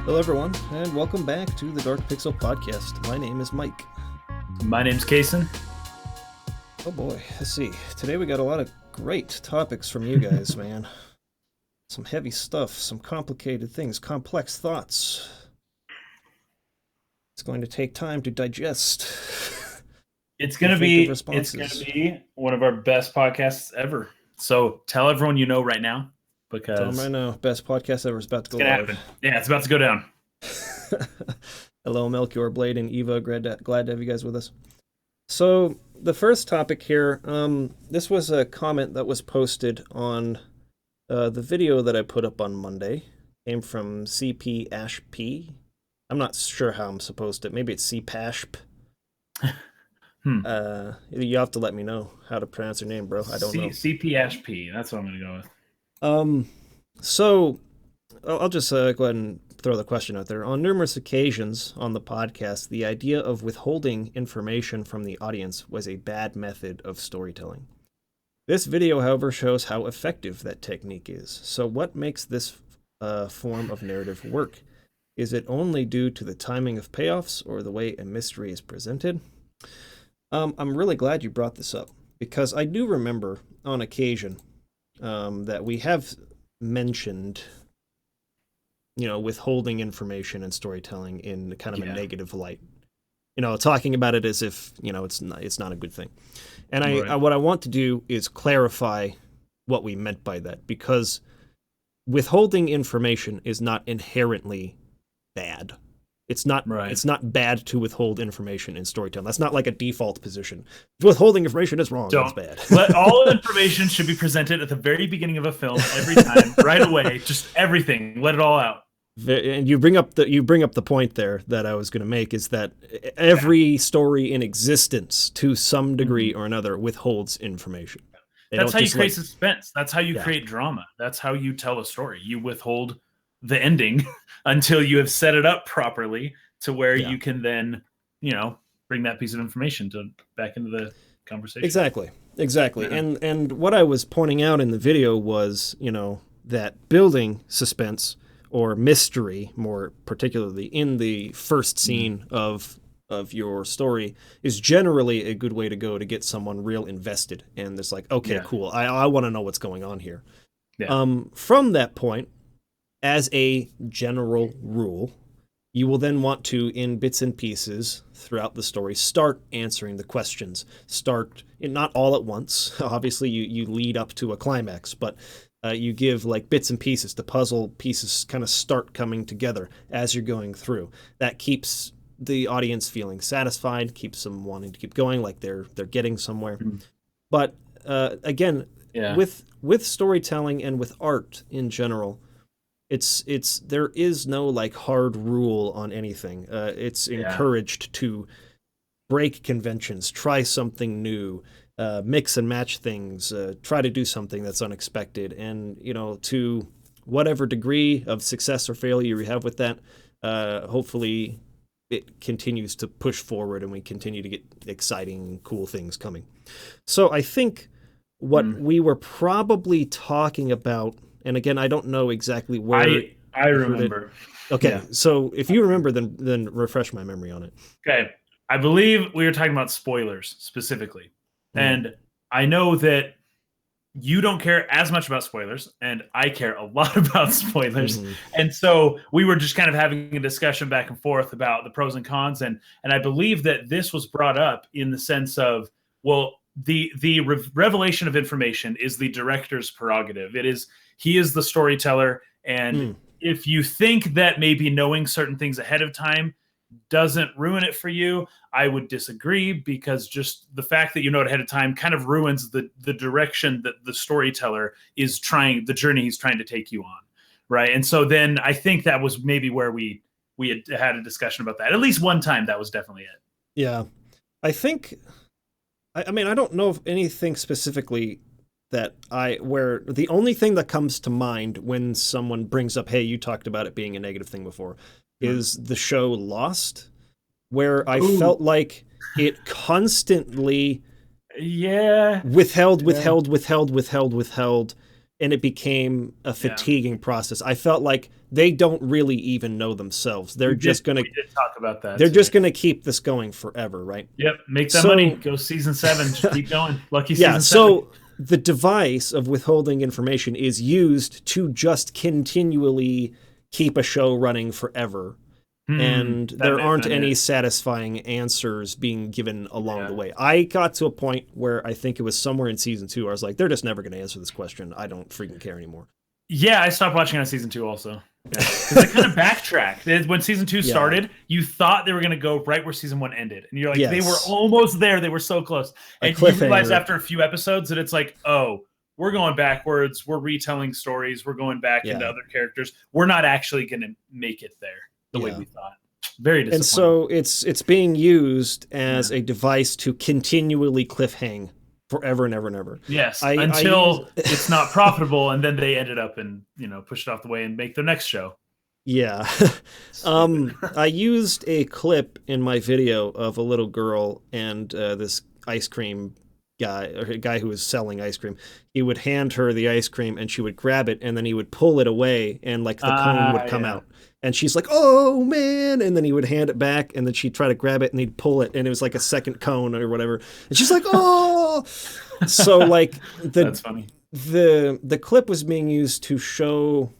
Hello, everyone, and welcome back to the Dark Pixel Podcast. My name is Mike. My name's Kason. Oh boy, let's see. Today we got a lot of great topics from you guys, man. Some heavy stuff, some complicated things, complex thoughts. It's going to take time to digest. It's gonna be one of our best podcasts ever. So tell everyone you know right now, because tell them right now, best podcast ever is about to go live. Happen. Yeah, it's about to go down. Hello, Melchior, Blade, and Eva. Glad to have you guys with us. So the first topic here, this was a comment that was posted on the video that I put up on Monday. Came from CP-P. I'm not sure how I'm supposed to. Maybe it's CPashp. You have to let me know how to pronounce your name, bro. I don't know. CP-P. That's what I'm gonna go with. So I'll just go ahead and throw the question out there. On numerous occasions on the podcast, the idea of withholding information from the audience was a bad method of storytelling. This video, however, shows how effective that technique is. So what makes this form of narrative work? Is it only due to the timing of payoffs or the way a mystery is presented? I'm really glad you brought this up, because I do remember on occasion that we have mentioned, withholding information and storytelling in kind of a negative light. Talking about it as if, it's not a good thing. And what I want to do is clarify what we meant by that, because withholding information is not inherently bad. It's not bad to withhold information in storytelling. That's not like a default position. If withholding information is wrong, that's bad. All information should be presented at the very beginning of a film every time, right away. Just everything. Let it all out. And you bring up the point there that I was going to make, is that every story in existence, to some degree or another, withholds information. That's how you create suspense. That's how you create drama. That's how you tell a story. You withhold the ending until you have set it up properly to where you can then, bring that piece of information back into the conversation. Exactly. Yeah. And what I was pointing out in the video was, that building suspense or mystery, more particularly in the first scene of your story, is generally a good way to go to get someone real invested. And it's like, okay, cool. I want to know what's going on here. Yeah. From that point, as a general rule, you will then want to, in bits and pieces throughout the story, start answering the questions. Start, not all at once. Obviously, you lead up to a climax, but you give like bits and pieces. The puzzle pieces kind of start coming together as you're going through. That keeps the audience feeling satisfied, keeps them wanting to keep going, like they're getting somewhere. Mm-hmm. But again, with storytelling and with art in general, it's there is no like hard rule on anything. It's encouraged to break conventions, try something new, mix and match things, try to do something that's unexpected, and to whatever degree of success or failure you have with that, hopefully it continues to push forward and we continue to get exciting, cool things coming. So I think what we were probably talking about. And again, I don't know exactly where. I remember. Okay, so if you remember, then refresh my memory on it. Okay, I believe we were talking about spoilers specifically, and I know that you don't care as much about spoilers, and I care a lot about spoilers, and so we were just kind of having a discussion back and forth about the pros and cons, and I believe that this was brought up in the sense of, well, the revelation of information is the director's prerogative. He is the storyteller, and if you think that maybe knowing certain things ahead of time doesn't ruin it for you, I would disagree, because just the fact that you know it ahead of time kind of ruins the direction that the storyteller is the journey he's trying to take you on, right? And so then I think that was maybe where we had a discussion about that. At least one time, that was definitely it. Yeah. I think, I mean, I don't know of anything specifically where the only thing that comes to mind when someone brings up, hey, you talked about it being a negative thing before, is the show Lost, where I felt like it constantly withheld and it became a fatiguing process. I felt like they don't really even know themselves. They're just going to we did talk about that. They're just going to keep this going forever, right? Yep, make that money. Go season 7. Just keep going. Lucky season 7. So the device of withholding information is used to just continually keep a show running forever. And there aren't any satisfying answers being given along the way. I got to a point where I think it was somewhere in season 2 where I was like, they're just never going to answer this question. I don't freaking care anymore. Yeah, I stopped watching on season 2 also. Because they kind of backtracked. When season 2 started, you thought they were going to go right where season 1 ended. And you're like, they were almost there. They were so close. And you realize after a few episodes that it's like, oh, we're going backwards. We're retelling stories. We're going back into other characters. We're not actually going to make it there the way we thought. Very disappointing. And so it's being used as a device to continually cliffhang forever and ever and ever. Yes, until it's not profitable, and then they ended up and push it off the way and make their next show. Yeah. I used a clip in my video of a little girl and this ice cream guy, or a guy who was selling ice cream. He would hand her the ice cream and she would grab it, and then he would pull it away and like the cone would come out. And she's like, oh, man. And then he would hand it back, and then she'd try to grab it, and he'd pull it, and it was like a second cone or whatever. And she's like, oh. So, like, that's funny. The clip was being used to show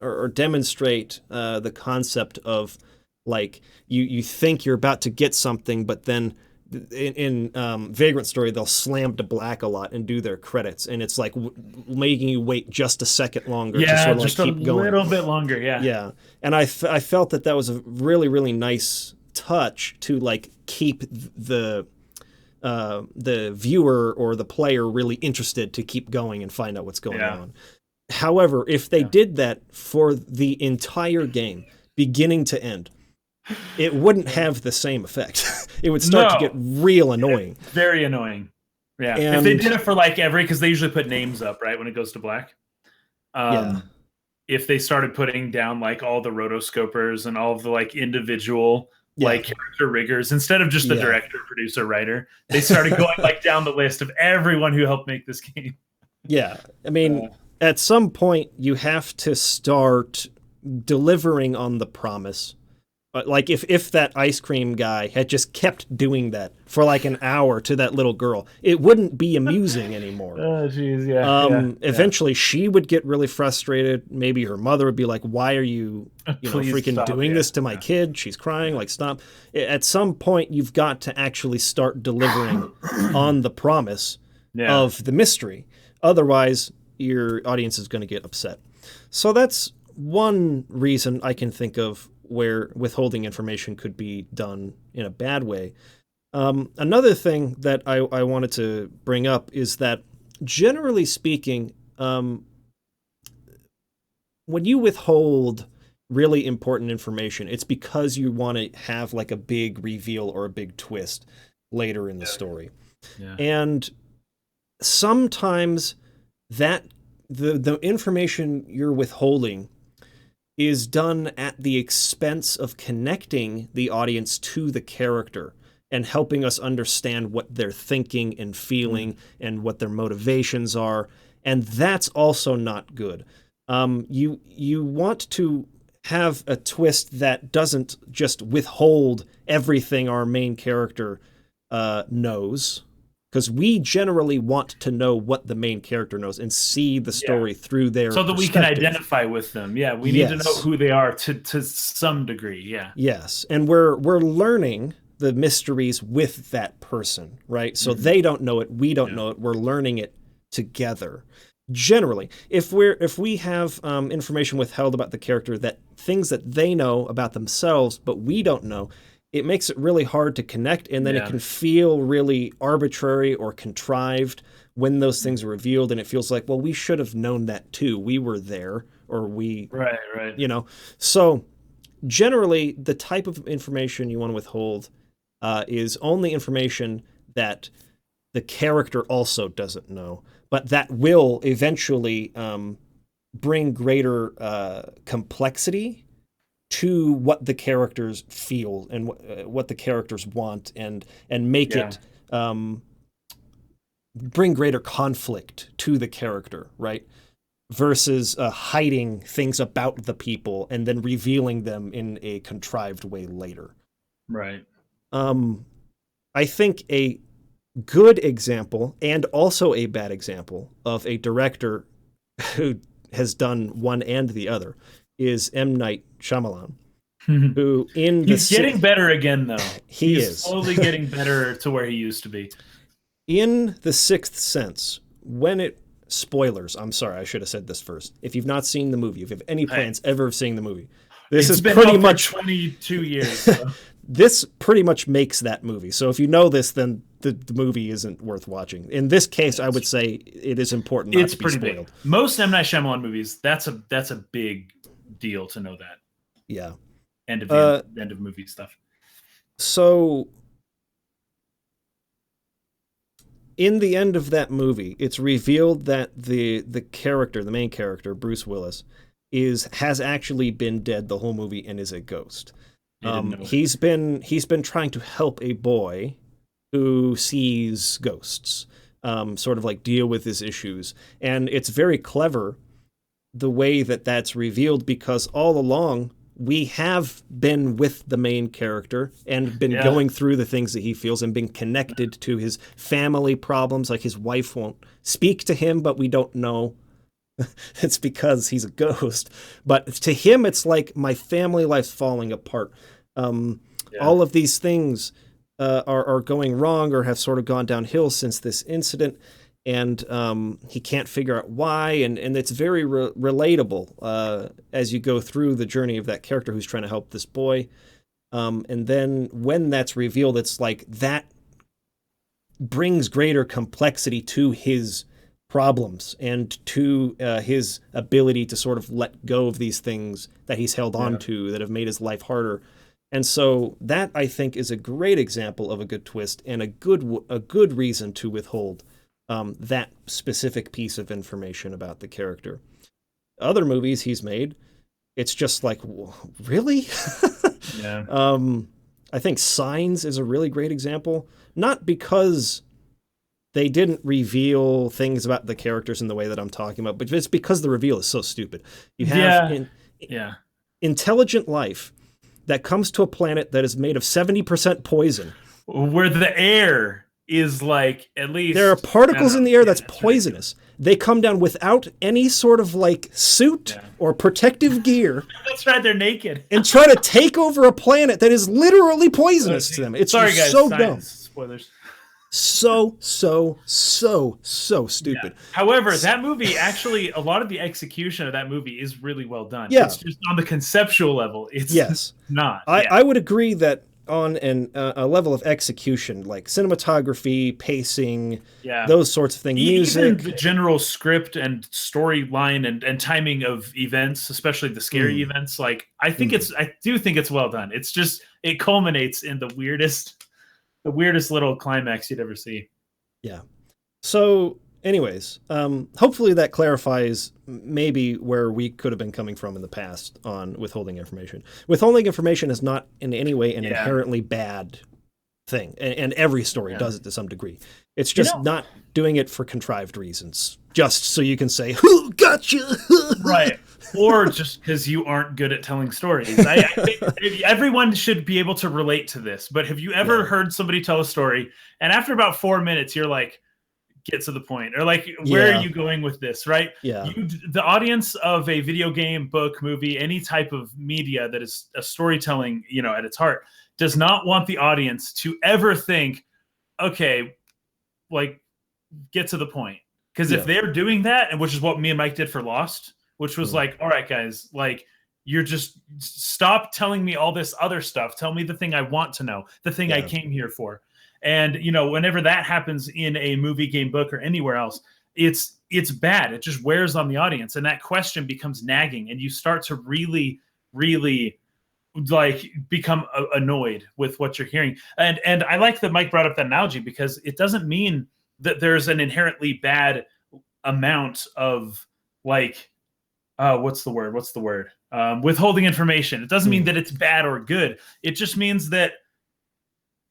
or demonstrate the concept of, like, you think you're about to get something, but then in Vagrant Story, they'll slam to black a lot and do their credits, and it's like making you wait just a second longer to sort of just like keep going. A little bit longer, yeah. And I felt that was a really, really nice touch to like keep the viewer or the player really interested to keep going and find out what's going on. However, if they did that for the entire game, beginning to end, it wouldn't have the same effect. It would start to get real annoying. Very annoying. Yeah. And if they did it for like because they usually put names up, right, when it goes to black. If they started putting down like all the rotoscopers and all of the like individual like character riggers instead of just the director, producer, writer, they started going like down the list of everyone who helped make this game. Yeah. I mean, at some point you have to start delivering on the promise. Like if that ice cream guy had just kept doing that for like an hour to that little girl, it wouldn't be amusing anymore. Oh, jeez, eventually she would get really frustrated. Maybe her mother would be like, "Why are you freaking stop, doing this to my kid? She's crying. Like, stop." At some point, you've got to actually start delivering on the promise of the mystery. Otherwise, your audience is going to get upset. So that's one reason I can think of where withholding information could be done in a bad way. Another thing that I wanted to bring up is that, generally speaking, when you withhold really important information, it's because you want to have like a big reveal or a big twist later in the story. Yeah. And sometimes that the information you're withholding is done at the expense of connecting the audience to the character and helping us understand what they're thinking and feeling and what their motivations are. And that's also not good. You want to have a twist that doesn't just withhold everything our main character knows, because we generally want to know what the main character knows and see the story through their so that we can identify with them. Yeah, we need to know who they are to some degree. Yeah. Yes, and we're learning the mysteries with that person, right? So they don't know it, we don't know it. We're learning it together. Generally, if we have information withheld about the character, that things that they know about themselves but we don't know, it makes it really hard to connect, and then it can feel really arbitrary or contrived when those things are revealed, and it feels like, well, we should have known that too. We were there, or we... Right. So generally, the type of information you want to withhold is only information that the character also doesn't know, but that will eventually bring greater complexity to what the characters feel and what the characters want, and make it bring greater conflict to the character, right? versus hiding things about the people and then revealing them in a contrived way later. Right. I think a good example and also a bad example of a director who has done one and the other is M. Night Shyamalan, who He's getting better again, though. He's slowly getting better to where he used to be. In The Sixth Sense, spoilers, I'm sorry, I should have said this first. If you've not seen the movie, if you have any plans ever of seeing the movie, this is pretty much 22 years. So. This pretty much makes that movie. So if you know this, then the movie isn't worth watching. In this case, I would say it is important not to be spoiled. Big. Most M. Night Shyamalan movies, that's a big deal to know that. Yeah. End of movie stuff. So in the end of that movie, it's revealed that the main character, Bruce Willis, has actually been dead the whole movie and is a ghost. He's been trying to help a boy who sees ghosts, sort of like deal with his issues. And it's very clever the way that that's revealed, because all along we have been with the main character and been going through the things that he feels and been connected to his family problems. Like his wife won't speak to him, but we don't know it's because he's a ghost. But to him, it's like my family life's falling apart. All of these things are going wrong or have sort of gone downhill since this incident. And he can't figure out why. And it's very relatable as you go through the journey of that character who's trying to help this boy. And then when that's revealed, it's like that brings greater complexity to his problems and to his ability to sort of let go of these things that he's held on to that have made his life harder. And so that, I think, is a great example of a good twist and a good reason to withhold that specific piece of information about the character. Other movies he's made, it's just like, really? I think Signs is a really great example, not because they didn't reveal things about the characters in the way that I'm talking about, but it's because the reveal is so stupid. You have intelligent life that comes to a planet that is made of 70% poison, where the air is like, at least there are particles in the air that's poisonous. They come down without any sort of like suit or protective gear. That's right, they're naked. And try to take over a planet that is literally poisonous to them. It's sorry, guys, so dumb. Spoilers. So stupid. Yeah. However, that movie, actually, a lot of the execution of that movie is really well done. Yeah. It's just on the conceptual level, it's not. I would agree that on a level of execution, like cinematography, pacing, those sorts of things, music, even the general script and storyline and timing of events, especially the scary events, like I do think it's well done. It's just, it culminates in the weirdest little climax you'd ever see. Yeah. So anyways, hopefully that clarifies maybe where we could have been coming from in the past on withholding information. Withholding information is not in any way an inherently bad thing, and every story does it to some degree. It's just not doing it for contrived reasons, just so you can say, "Who got you?" Right. Or just because you aren't good at telling stories. I think everyone should be able to relate to this. But have you ever heard somebody tell a story, and after about 4 minutes, you're like, get to the point, or like, where are you going with this, right? The audience of a video game, book, movie, any type of media that is a storytelling, at its heart, does not want the audience to ever think, okay, like, get to the point. Because if they're doing that, and which is what me and Mike did for Lost, which was like, all right, guys, like, you're just, stop telling me all this other stuff. Tell me the thing I want to know, the thing I came here for. And, whenever that happens in a movie, game, book, or anywhere else, it's bad. It just wears on the audience. And that question becomes nagging. And you start to really, really, like, become annoyed with what you're hearing. And I like that Mike brought up that analogy, because it doesn't mean that there's an inherently bad amount of, like, what's the word? Withholding information. It doesn't mean that it's bad or good. It just means that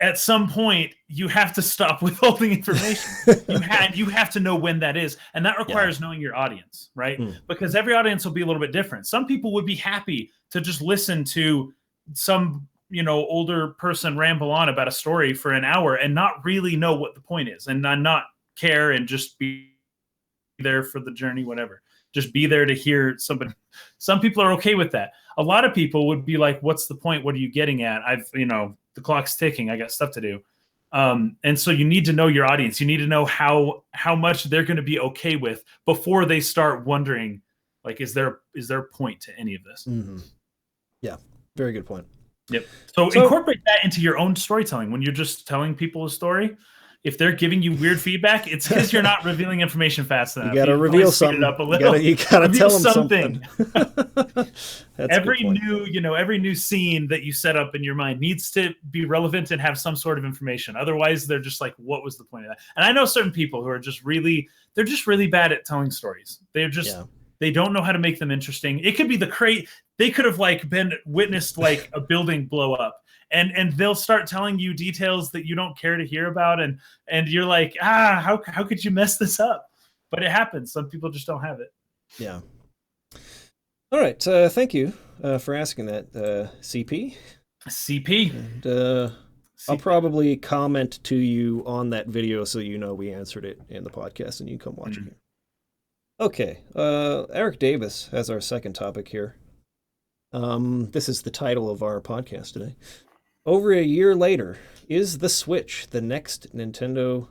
at some point you have to stop withholding information. you have to know when that is, and that requires knowing your audience, right? Because every audience will be a little bit different. Some people would be happy to just listen to some older person ramble on about a story for an hour and not really know what the point is, and not care, and just be there for the journey, whatever. Just be there to hear somebody. Some people are okay with that. A lot of people would be like, what's the point? What are you getting at? The clock's ticking. I got stuff to do. And so you need to know your audience. You need to know how much they're going to be okay with before they start wondering, like, is there a point to any of this? Mm-hmm. Yeah, very good point. Yep. So incorporate that into your own storytelling. When you're just telling people a story, if they're giving you weird feedback, it's because you're not revealing information fast enough. You got to reveal something. Up a little. You got to tell them something. Every new scene that you set up in your mind needs to be relevant and have some sort of information. Otherwise, they're just like, what was the point of that? And I know certain people who are just really bad at telling stories. They don't know how to make them interesting. It could be they could have been witnessed a building blow up. And they'll start telling you details that you don't care to hear about, and you're like, how could you mess this up? But it happens. Some people just don't have it. Yeah. All right. Thank you for asking that, CP. CP. And I'll probably comment to you on that video so we answered it in the podcast, and you can come watch it here. Okay. Eric Davis has our second topic here. This is the title of our podcast today. Over a year later, is the Switch the next Nintendo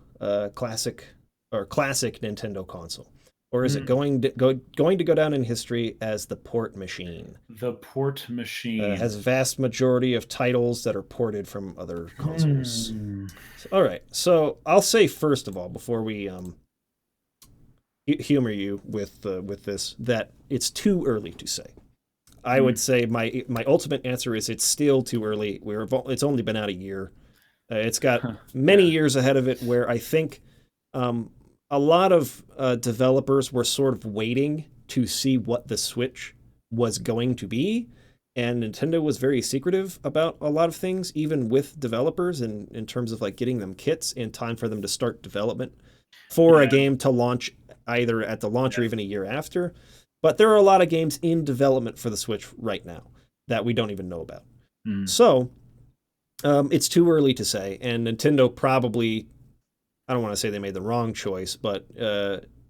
classic Nintendo console? Or is it going to go down in history as the port machine? The port machine has a vast majority of titles that are ported from other consoles. All right, so I'll say first of all, before we humor you with this, that it's too early to say. I would say my ultimate answer is it's still too early. It's only been out a year. It's got many years ahead of it, where I think a lot of developers were sort of waiting to see what the Switch was going to be, and Nintendo was very secretive about a lot of things, even with developers, in terms of getting them kits in time for them to start development for a game to launch either at the launch or even a year after. But there are a lot of games in development for the Switch right now that we don't even know about. So it's too early to say. And Nintendo probably, I don't want to say they made the wrong choice, but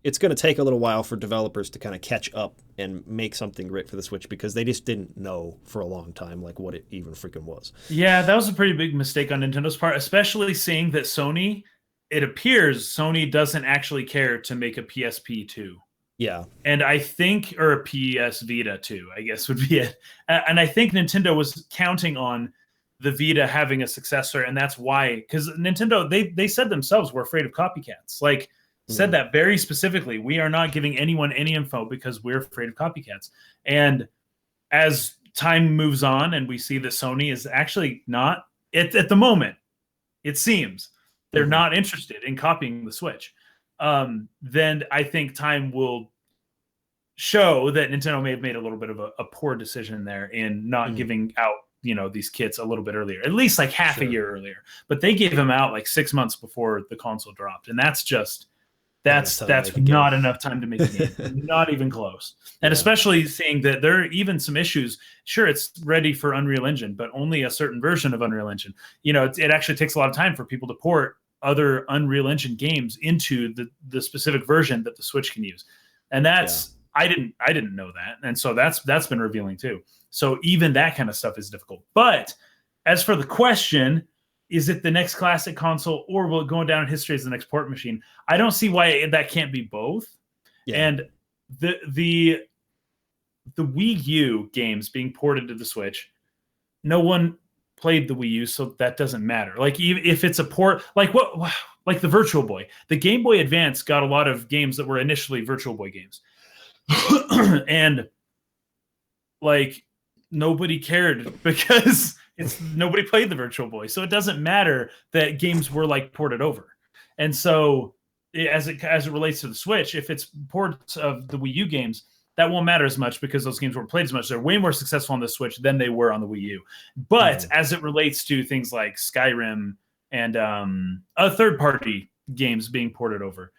it's going to take a little while for developers to kind of catch up and make something great for the Switch, because they just didn't know for a long time what it even freaking was. Yeah, that was a pretty big mistake on Nintendo's part, especially seeing that it appears Sony doesn't actually care to make a PSP 2. Yeah. And I think, or a PS Vita 2, I guess would be it. And I think Nintendo was counting on the Vita having a successor, and that's why, because Nintendo, they said themselves, we're afraid of copycats. Said that very specifically. We are not giving anyone any info because we're afraid of copycats. And as time moves on and we see that Sony is actually not, at the moment, it seems, they're not interested in copying the Switch. Then I think time will show that Nintendo may have made a little bit of a poor decision there in not giving out, these kits a little bit earlier, at least half a year earlier. But they gave them out 6 months before the console dropped, and that's not enough time to make a game, not even close. And especially seeing that there are even some issues. Sure, it's ready for Unreal Engine, but only a certain version of Unreal Engine. It actually takes a lot of time for people to port other Unreal Engine games into the specific version that the Switch can use. And that's I didn't know that. And so that's been revealing too. So even that kind of stuff is difficult. But as for the question, is it the next classic console, or will it go down in history as the next port machine? I don't see why that can't be both. Yeah. And the Wii U games being ported to the Switch, no one played the Wii U, so that doesn't matter. If it's a port, like the Virtual Boy, the Game Boy Advance got a lot of games that were initially Virtual Boy games, and nobody cared because nobody played the Virtual Boy, so it doesn't matter that games were ported over. And so as it relates to the Switch, if it's ports of the Wii U games, that won't matter as much because those games weren't played as much. They're way more successful on the Switch than they were on the Wii U. But as it relates to things like Skyrim, and third party games being ported over.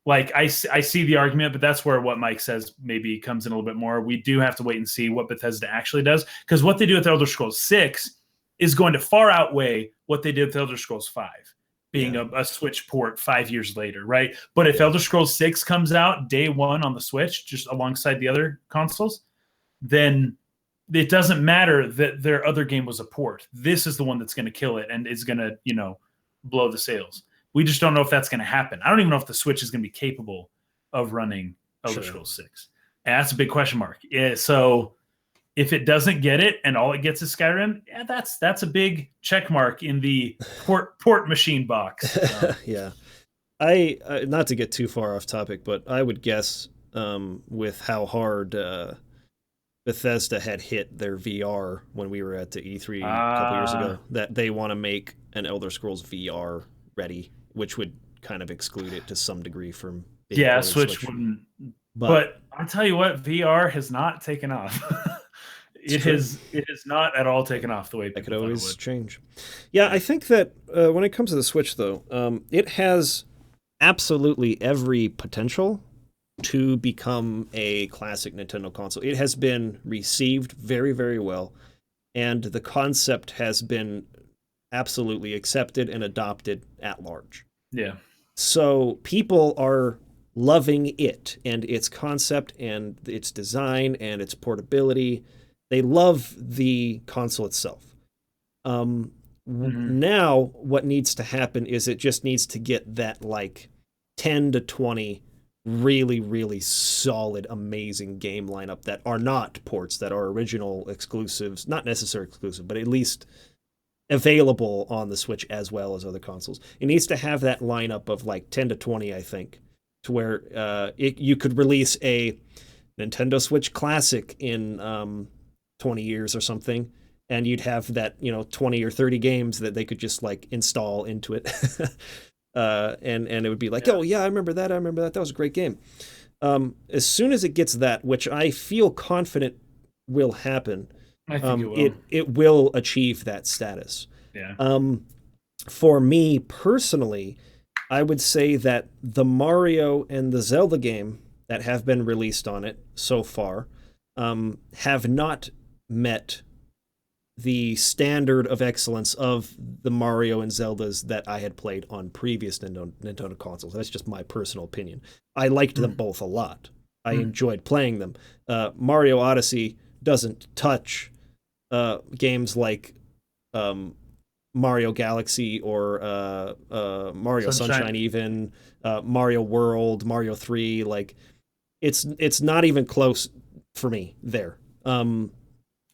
Like I see the argument, but that's where what Mike says maybe comes in a little bit more. We do have to wait and see what Bethesda actually does, because what they do with Elder Scrolls 6 is going to far outweigh what they did with Elder Scrolls 5, being a Switch port 5 years later, right? But if Elder Scrolls 6 comes out day one on the Switch, just alongside the other consoles, then it doesn't matter that their other game was a port. This is the one that's going to kill it and is going to, blow the sales. We just don't know if that's going to happen. I don't even know if the Switch is going to be capable of running Elder Scrolls 6. And that's a big question mark. Yeah, so if it doesn't get it and all it gets is Skyrim, that's a big check mark in the port machine box. Yeah. I not to get too far off topic, but I would guess with how hard Bethesda had hit their VR when we were at the E3 a couple years ago, that they want to make an Elder Scrolls VR ready, which would kind of exclude it to some degree from being Switch wouldn't. But I'll tell you what, VR has not taken off. It has not at all taken off the way people that could always would. change. Yeah, I think that when it comes to the Switch, though, it has absolutely every potential to become a classic Nintendo console. It has been received very, very well, and the concept has been absolutely accepted and adopted at large. Yeah. So people are loving it and its concept and its design and its portability. They love the console itself. Now what needs to happen is it just needs to get that like 10 to 20 really, really solid, amazing game lineup that are not ports, that are original exclusives, not necessarily exclusive, but at least available on the Switch as well as other consoles. It needs to have that lineup of like 10 to 20, I think, to where you could release a Nintendo Switch Classic in 20 years or something, and you'd have that 20 or 30 games that they could just like install into it. And it would be like, oh yeah, I remember that. That was a great game. As soon as it gets that, which I feel confident will happen, I think it will achieve that status. Yeah. For me personally, I would say that the Mario and the Zelda game that have been released on it so far have not met the standard of excellence of the Mario and Zeldas that I had played on previous Nintendo consoles. That's just my personal opinion. I liked them both a lot. I enjoyed playing them. Mario Odyssey doesn't touch games like Mario Galaxy or Mario Sunshine even, Mario World, Mario 3. Like, it's not even close for me there.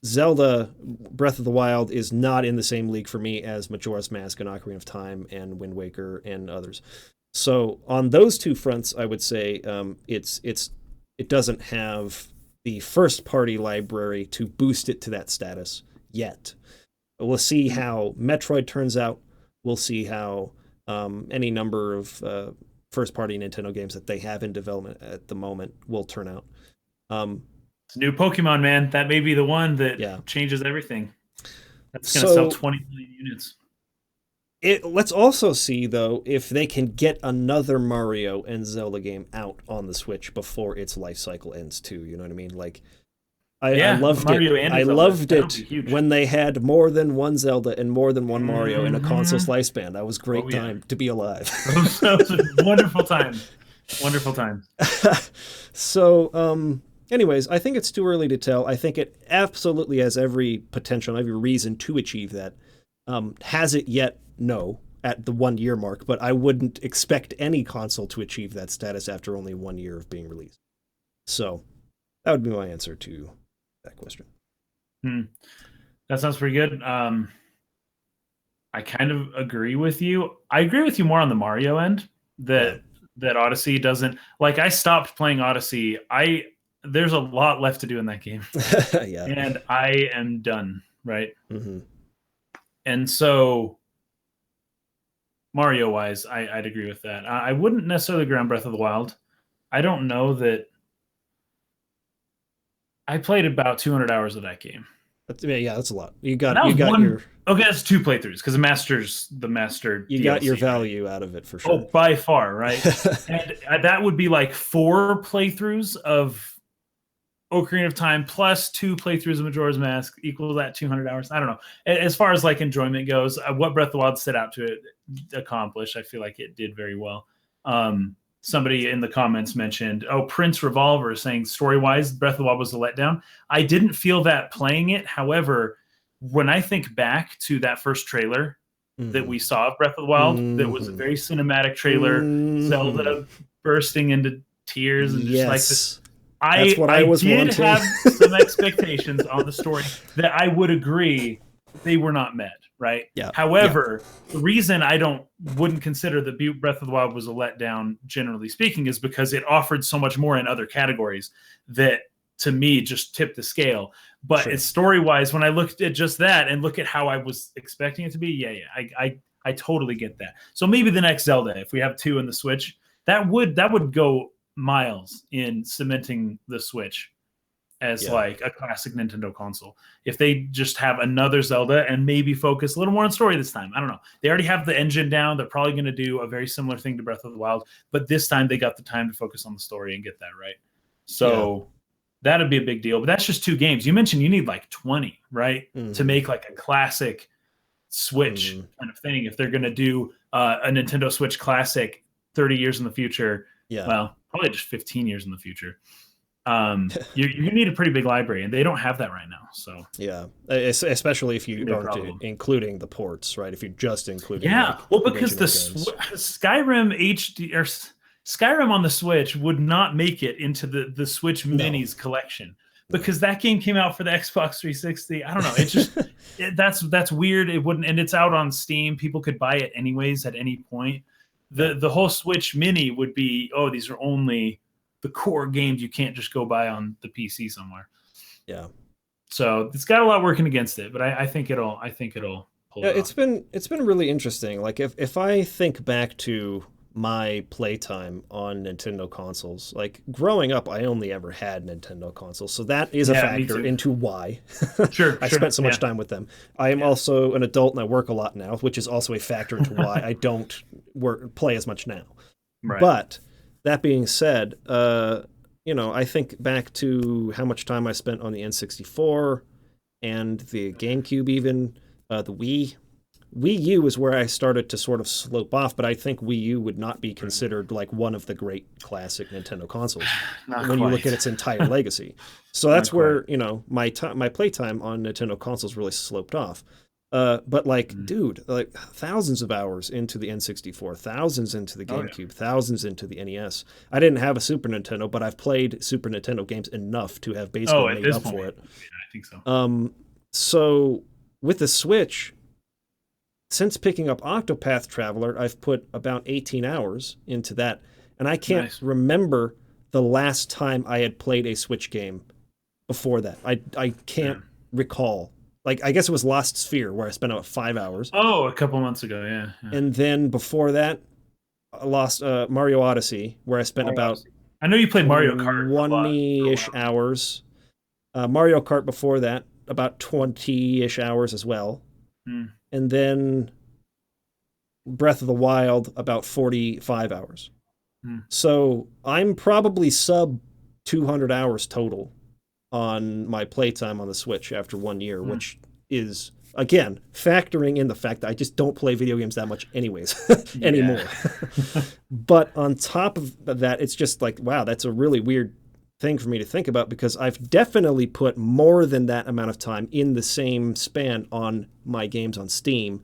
Zelda Breath of the Wild is not in the same league for me as Majora's Mask and Ocarina of Time and Wind Waker and others. So on those two fronts, I would say it doesn't have the first party library to boost it to that status yet. We'll see how Metroid turns out. We'll see how any number of first party Nintendo games that they have in development at the moment will turn out. It's new Pokemon, man. That may be the one that changes everything. That's going to sell 20 million units. Let's also see, though, if they can get another Mario and Zelda game out on the Switch before its life cycle ends, too. You know what I mean? Like, I loved it. I loved it when they had more than one Zelda and more than one Mario in a console's lifespan. That was great time to be alive. That was a wonderful time. Wonderful time. So, anyways, I think it's too early to tell. I think it absolutely has every potential, every reason to achieve that. Has it yet? No, at the 1 year mark, but I wouldn't expect any console to achieve that status after only 1 year of being released. So that would be my answer to that question. That sounds pretty good. I kind of agree with you. I agree with you more on the Mario end that Odyssey doesn't, like, I stopped playing Odyssey. There's a lot left to do in that game. And I am done, right? And so Mario wise, I'd agree with that. I wouldn't necessarily agree on Breath of the Wild. I don't know that I played about 200 hours of that game. Yeah, that's a lot. You And that got was one. your Okay, that's 2 playthroughs because the master you got DLC, your right? value out of it for sure. Oh, by far, right? And that would be like 4 playthroughs of Ocarina of Time plus 2 playthroughs of Majora's Mask equals that 200 hours. I don't know. As far as like enjoyment goes, what Breath of the Wild set out to accomplish, I feel like it did very well. Somebody in the comments mentioned, Prince Revolver saying story-wise, Breath of the Wild was a letdown. I didn't feel that playing it. However, when I think back to that first trailer that we saw of Breath of the Wild, that was a very cinematic trailer, Zelda bursting into tears and just like this. Yes. That's what I was did wanting. have some expectations on the story that I would agree they were not met, right? Yeah. However, the reason I wouldn't consider that Breath of the Wild was a letdown, generally speaking, is because it offered so much more in other categories that, to me, just tipped the scale. But it's story-wise, when I looked at just that and look at how I was expecting it to be, I totally get that. So maybe the next Zelda, if we have 2 in the Switch, that would go miles in cementing the Switch as like a classic Nintendo console. If they just have another Zelda and maybe focus a little more on story this time. I don't know. They already have the engine down. They're probably going to do a very similar thing to Breath of the Wild, but this time they got the time to focus on the story and get that right. So that'd be a big deal. But that's just 2 games. You mentioned you need like 20, right? To make like a classic Switch kind of thing. If they're going to do a Nintendo Switch classic 30 years in the future, well, probably just 15 years in the future. You're going to need a pretty big library, and they don't have that right now. So especially if you aren't including the ports, right? If you're just including well, because the Skyrim HD or Skyrim on the Switch would not make it into the Switch Minis collection because that game came out for the Xbox 360. I don't know. It's just that's weird. It wouldn't, and it's out on Steam. People could buy it anyways at any point. The whole Switch Mini would be, these are only the core games you can't just go buy on the PC somewhere. Yeah. So it's got a lot working against it, but I think it'll pull it off. It's been really interesting. Like if I think back to my playtime on Nintendo consoles, like growing up, I only ever had Nintendo consoles, so that is a factor into why I spent so much time with them. I am also an adult and I work a lot now, which is also a factor into why I don't play as much now. Right. But that being said, I think back to how much time I spent on the N64 and the GameCube, even the Wii. Wii U is where I started to sort of slope off, but I think Wii U would not be considered like one of the great classic Nintendo consoles when you look at its entire legacy. So that's where, my playtime on Nintendo consoles really sloped off. But dude, like thousands of hours into the N64, thousands into the GameCube, thousands into the NES. I didn't have a Super Nintendo, but I've played Super Nintendo games enough to have basically made up for it. Yeah, I think so. So with the Switch, since picking up Octopath Traveler, I've put about 18 hours into that, and I can't remember the last time I had played a Switch game before that. I can't recall. Like, I guess it was Lost Sphere, where I spent about 5 hours. Oh, a couple months ago, yeah. And then before that, I lost Mario Odyssey, where I spent about... I know you played Mario Kart 20-ish hours. Mario Kart before that, about 20-ish hours as well. And then Breath of the Wild, about 45 hours. So I'm probably sub 200 hours total on my playtime on the Switch after 1 year, which is, again, factoring in the fact that I just don't play video games that much anyways anymore. But on top of that, it's just like, wow, that's a really weird thing for me to think about, because I've definitely put more than that amount of time in the same span on my games on Steam.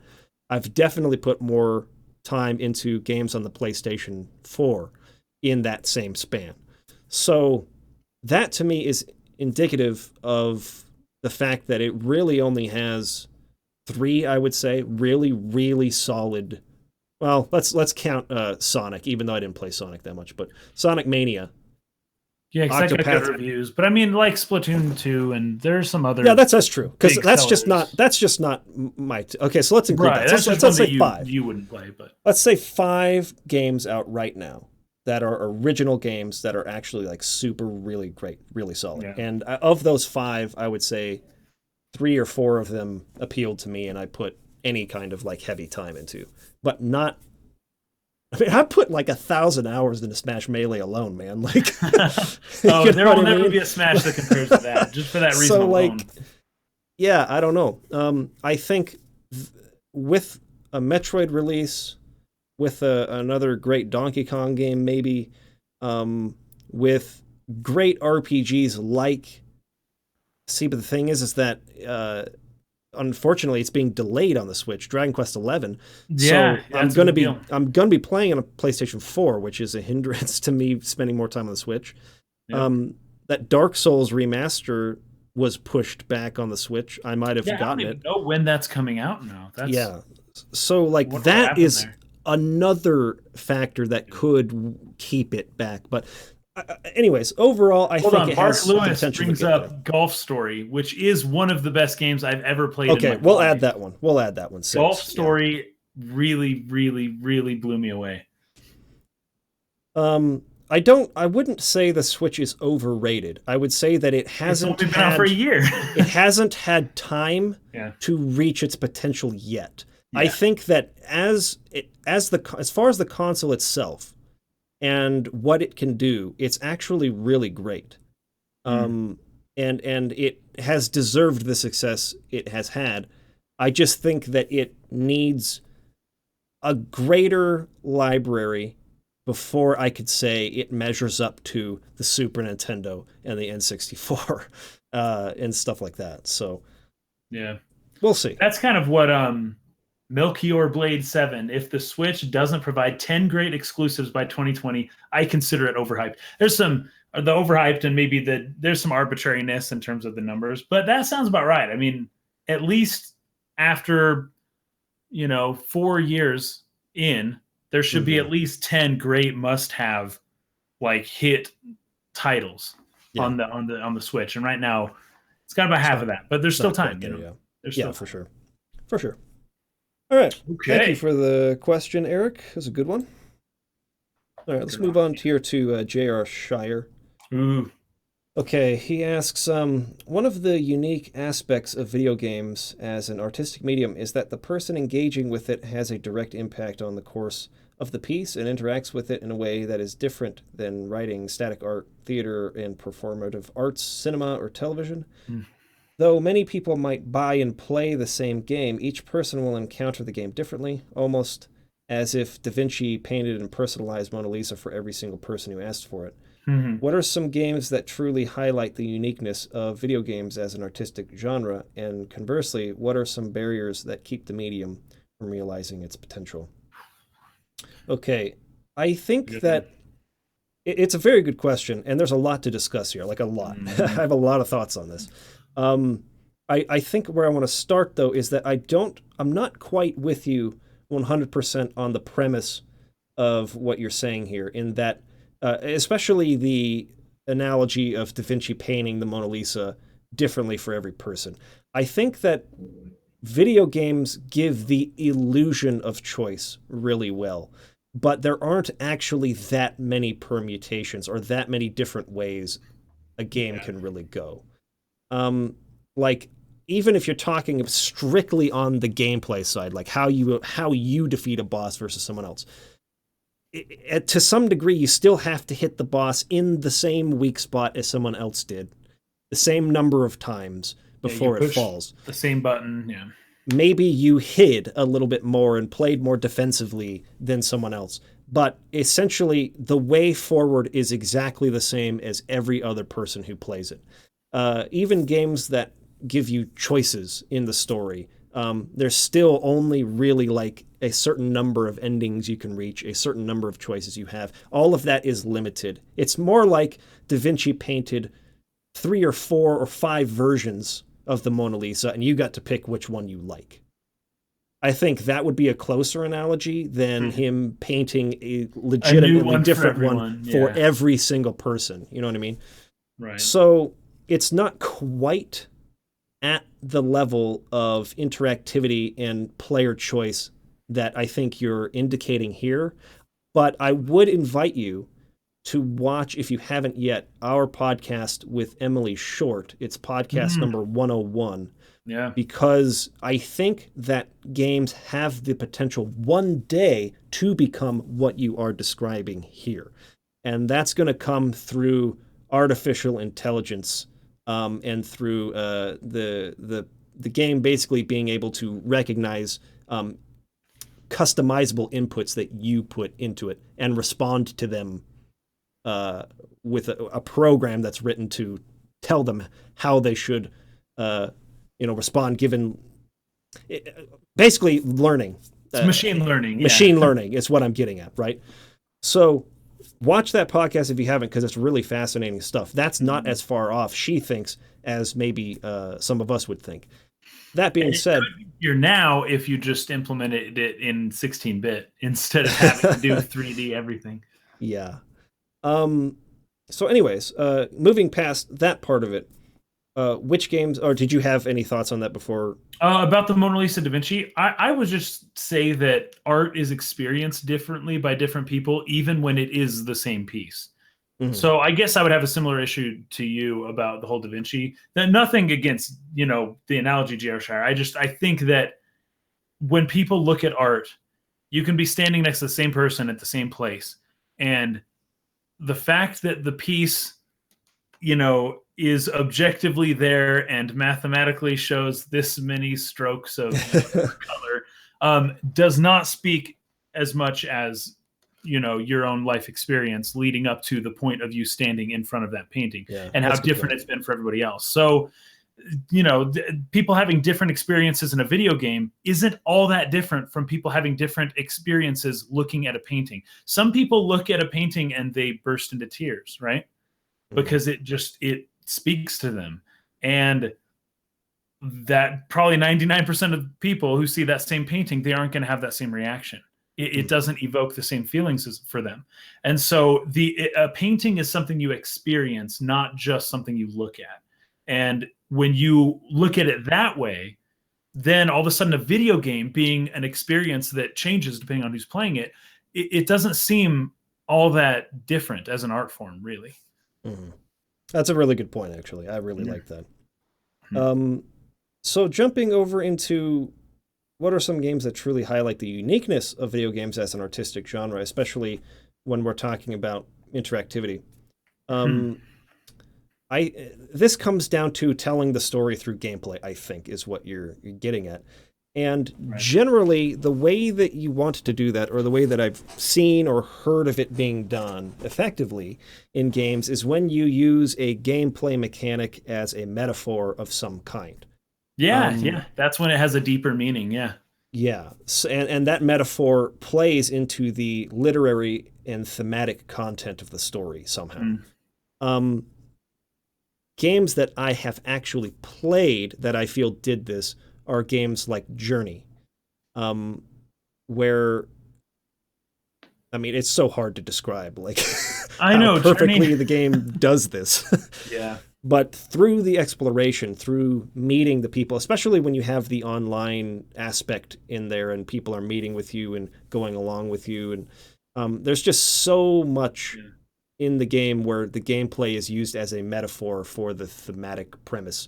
I've definitely put more time into games on the PlayStation 4 in that same span. So that to me is indicative of the fact that it really only has 3, I would say, really, really solid. Well, let's count Sonic, even though I didn't play Sonic that much, but Sonic Mania. Yeah, because I got good reviews. But I mean, like Splatoon 2, and there's some other. Yeah, that's true. Because that's just not my. Okay, so let's include that. So let's say 5. You wouldn't play, but let's say 5 games out right now that are original games that are actually like super really great, really solid. Yeah. And of those 5, I would say 3 or 4 of them appealed to me, and I put any kind of like heavy time into, but not. I mean, I put like 1,000 hours into Smash Melee alone, man. Like, oh, there will never be a Smash that compares to that. Just for that reason so, alone. like, yeah, I don't know. I think with a Metroid release, with another great Donkey Kong game, maybe, with great RPGs like. See, but the thing is that unfortunately it's being delayed on the Switch, Dragon Quest XI. Yeah, so I'm gonna be playing on a PlayStation 4, which is a hindrance to me spending more time on the Switch. Yep. That Dark Souls remaster was pushed back on the Switch. I might have gotten it. I don't even know when that's coming out now. Yeah. So like that is another factor that could keep it back. But anyways, overall, I think it has Mark Lewis brings up Golf Story, which is one of the best games I've ever played. Okay, we'll add that one. Golf Story really, really, really blew me away. I wouldn't say the Switch is overrated. I would say that it hasn't been out for a year. It hasn't had time to reach its potential yet. Yeah. I think that as far as the console itself and what it can do, it's actually really great. And it has deserved the success it has had. I just think that it needs a greater library before I could say it measures up to the Super Nintendo and the N64 and stuff like that. So yeah, we'll see. That's kind of what Melchior Blade 7, if the Switch doesn't provide 10 great exclusives by 2020, I consider it overhyped. There's the overhyped and maybe there's some arbitrariness in terms of the numbers, but that sounds about right. I mean, at least after 4 years in, there should be at least 10 great must-have like hit titles on the Switch. And right now it's got about half of that, but there's still time. There's still for sure. For sure. All right. Okay. Thank you for the question, Eric. That's a good one. All right, let's move on here to J.R. Shire. Ooh. Okay, he asks, one of the unique aspects of video games as an artistic medium is that the person engaging with it has a direct impact on the course of the piece and interacts with it in a way that is different than writing, static art, theater, and performative arts, cinema, or television. Though many people might buy and play the same game, each person will encounter the game differently, almost as if Da Vinci painted and personalized Mona Lisa for every single person who asked for it. What are some games that truly highlight the uniqueness of video games as an artistic genre? And conversely, what are some barriers that keep the medium from realizing its potential? Okay, I think that it's a very good question, and there's a lot to discuss here, like a lot. I have a lot of thoughts on this. I think where I want to start, though, is that I'm not quite with you 100% on the premise of what you're saying here, in that, especially the analogy of Da Vinci painting the Mona Lisa differently for every person. I think that video games give the illusion of choice really well, but there aren't actually that many permutations or that many different ways a game can really go. Like, even if you're talking strictly on the gameplay side, like how you defeat a boss versus someone else, to some degree, you still have to hit the boss in the same weak spot as someone else did, the same number of times before it falls. The same button, yeah. Maybe you hid a little bit more and played more defensively than someone else, but essentially the way forward is exactly the same as every other person who plays it. Even games that give you choices in the story, there's still only really like a certain number of endings you can reach, a certain number of choices you have. All of that is limited. It's more like Da Vinci painted 3 or 4 or 5 versions of the Mona Lisa, and you got to pick which one you like. I think that would be a closer analogy than him painting a legitimately different one for every single person. You know what I mean? Right. So it's not quite at the level of interactivity and player choice that I think you're indicating here, but I would invite you to watch, if you haven't yet, our podcast with Emily Short. It's podcast number 101. Yeah. Because I think that games have the potential one day to become what you are describing here. And that's going to come through artificial intelligence, and through the game basically being able to recognize customizable inputs that you put into it and respond to them with a program that's written to tell them how they should respond, given basically learning. It's machine learning. Machine learning is what I'm getting at, right? So watch that podcast if you haven't, because it's really fascinating stuff. That's not as far off, she thinks, as maybe some of us would think. That being said, you're now if you just implemented it in 16-bit instead of having to do 3D everything. Yeah. So anyways, moving past that part of it, which games, or did you have any thoughts on that before? About the Mona Lisa da Vinci, I would just say that art is experienced differently by different people, even when it is the same piece. Mm-hmm. So I guess I would have a similar issue to you about the whole Da Vinci. That nothing against, the analogy, J.R. Shire. I think that when people look at art, you can be standing next to the same person at the same place, and the fact that the piece, is objectively there and mathematically shows this many strokes of color, does not speak as much as your own life experience leading up to the point of you standing in front of that painting, and how different it's been for everybody else. So people having different experiences in a video game isn't all that different from people having different experiences looking at a painting. Some people look at a painting and they burst into tears, right? Because it speaks to them. And that probably 99% of people who see that same painting, they aren't going to have that same reaction. It doesn't evoke the same feelings for them. And so a painting is something you experience, not just something you look at. And when you look at it that way, then all of a sudden a video game being an experience that changes depending on who's playing it, it doesn't seem all that different as an art form, really. Mm-hmm. That's a really good point, actually. I really like that. So jumping over into what are some games that truly highlight the uniqueness of video games as an artistic genre, especially when we're talking about interactivity. This comes down to telling the story through gameplay, I think, is what you're getting at. And generally, the way that you want to do that, or the way that I've seen or heard of it being done effectively in games, is when you use a gameplay mechanic as a metaphor of some kind. Yeah. That's when it has a deeper meaning, yeah. Yeah, and that metaphor plays into the literary and thematic content of the story somehow. Games that I have actually played that I feel did this are games like Journey, where, I mean, it's so hard to describe, like, I know, how perfectly Journey. the game does this. Yeah. But through the exploration, through meeting the people, especially when you have the online aspect in there and people are meeting with you and going along with you, and there's just so much in the game where the gameplay is used as a metaphor for the thematic premise.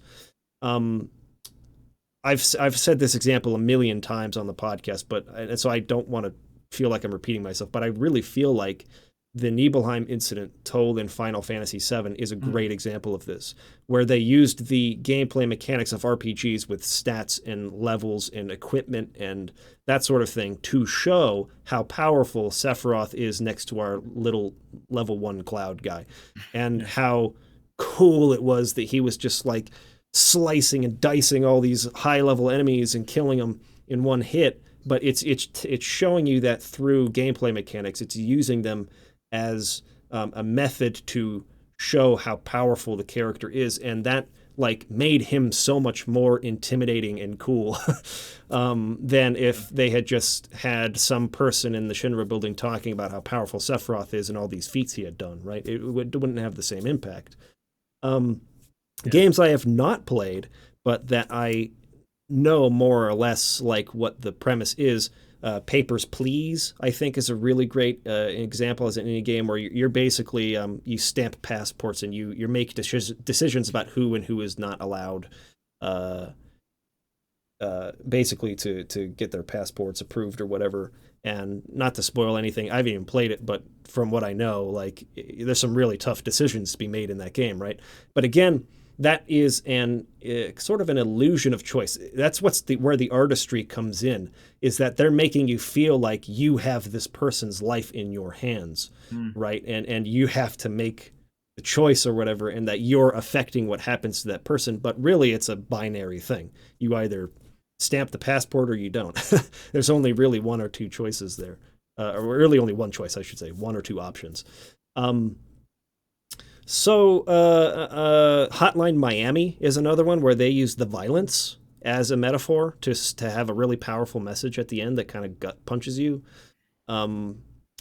I've said this example a million times on the podcast, and so I don't want to feel like I'm repeating myself, but I really feel like the Nibelheim incident told in Final Fantasy VII is a great example of this, where they used the gameplay mechanics of RPGs with stats and levels and equipment and that sort of thing to show how powerful Sephiroth is next to our little level 1 cloud guy, and how cool it was that he was just like slicing and dicing all these high-level enemies and killing them in one hit. But it's showing you that through gameplay mechanics, it's using them as a method to show how powerful the character is, and that like made him so much more intimidating and cool than if they had just had some person in the Shinra building talking about how powerful Sephiroth is and all these feats he had done. Right, it wouldn't have the same impact. Games I have not played, but that I know more or less like what the premise is, Papers, Please, I think, is a really great example as in any game where you're basically you stamp passports and you make decisions about who and who is not allowed, uh, basically to get their passports approved or whatever. And not to spoil anything, I haven't even played it, but from what I know, like there's some really tough decisions to be made in that game, right? But again, that is an sort of an illusion of choice. That's where the artistry comes in, is that they're making you feel like you have this person's life in your hands, right? And you have to make the choice or whatever, and that you're affecting what happens to that person. But really, it's a binary thing. You either stamp the passport or you don't. There's only really one or two choices there, or really only one choice, I should say, one or two options. Hotline Miami is another one where they use the violence as a metaphor to have a really powerful message at the end that kind of gut punches you. I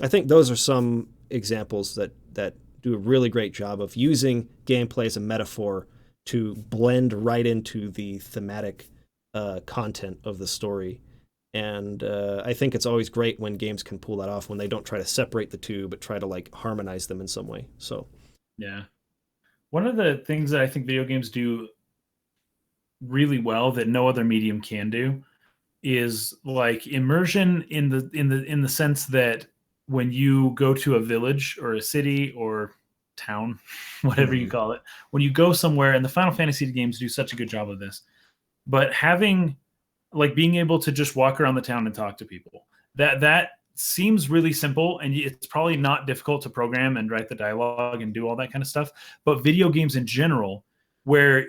think those are some examples that do a really great job of using gameplay as a metaphor to blend right into the thematic content of the story. And I think it's always great when games can pull that off, when they don't try to separate the two, but try to like harmonize them in some way. So, yeah. One of the things that I think video games do really well that no other medium can do is like immersion in the sense that when you go to a village or a city or town, whatever you call it, when you go somewhere, and the Final Fantasy games do such a good job of this, but having like being able to just walk around the town and talk to people, that seems really simple, and it's probably not difficult to program and write the dialogue and do all that kind of stuff. But video games in general, where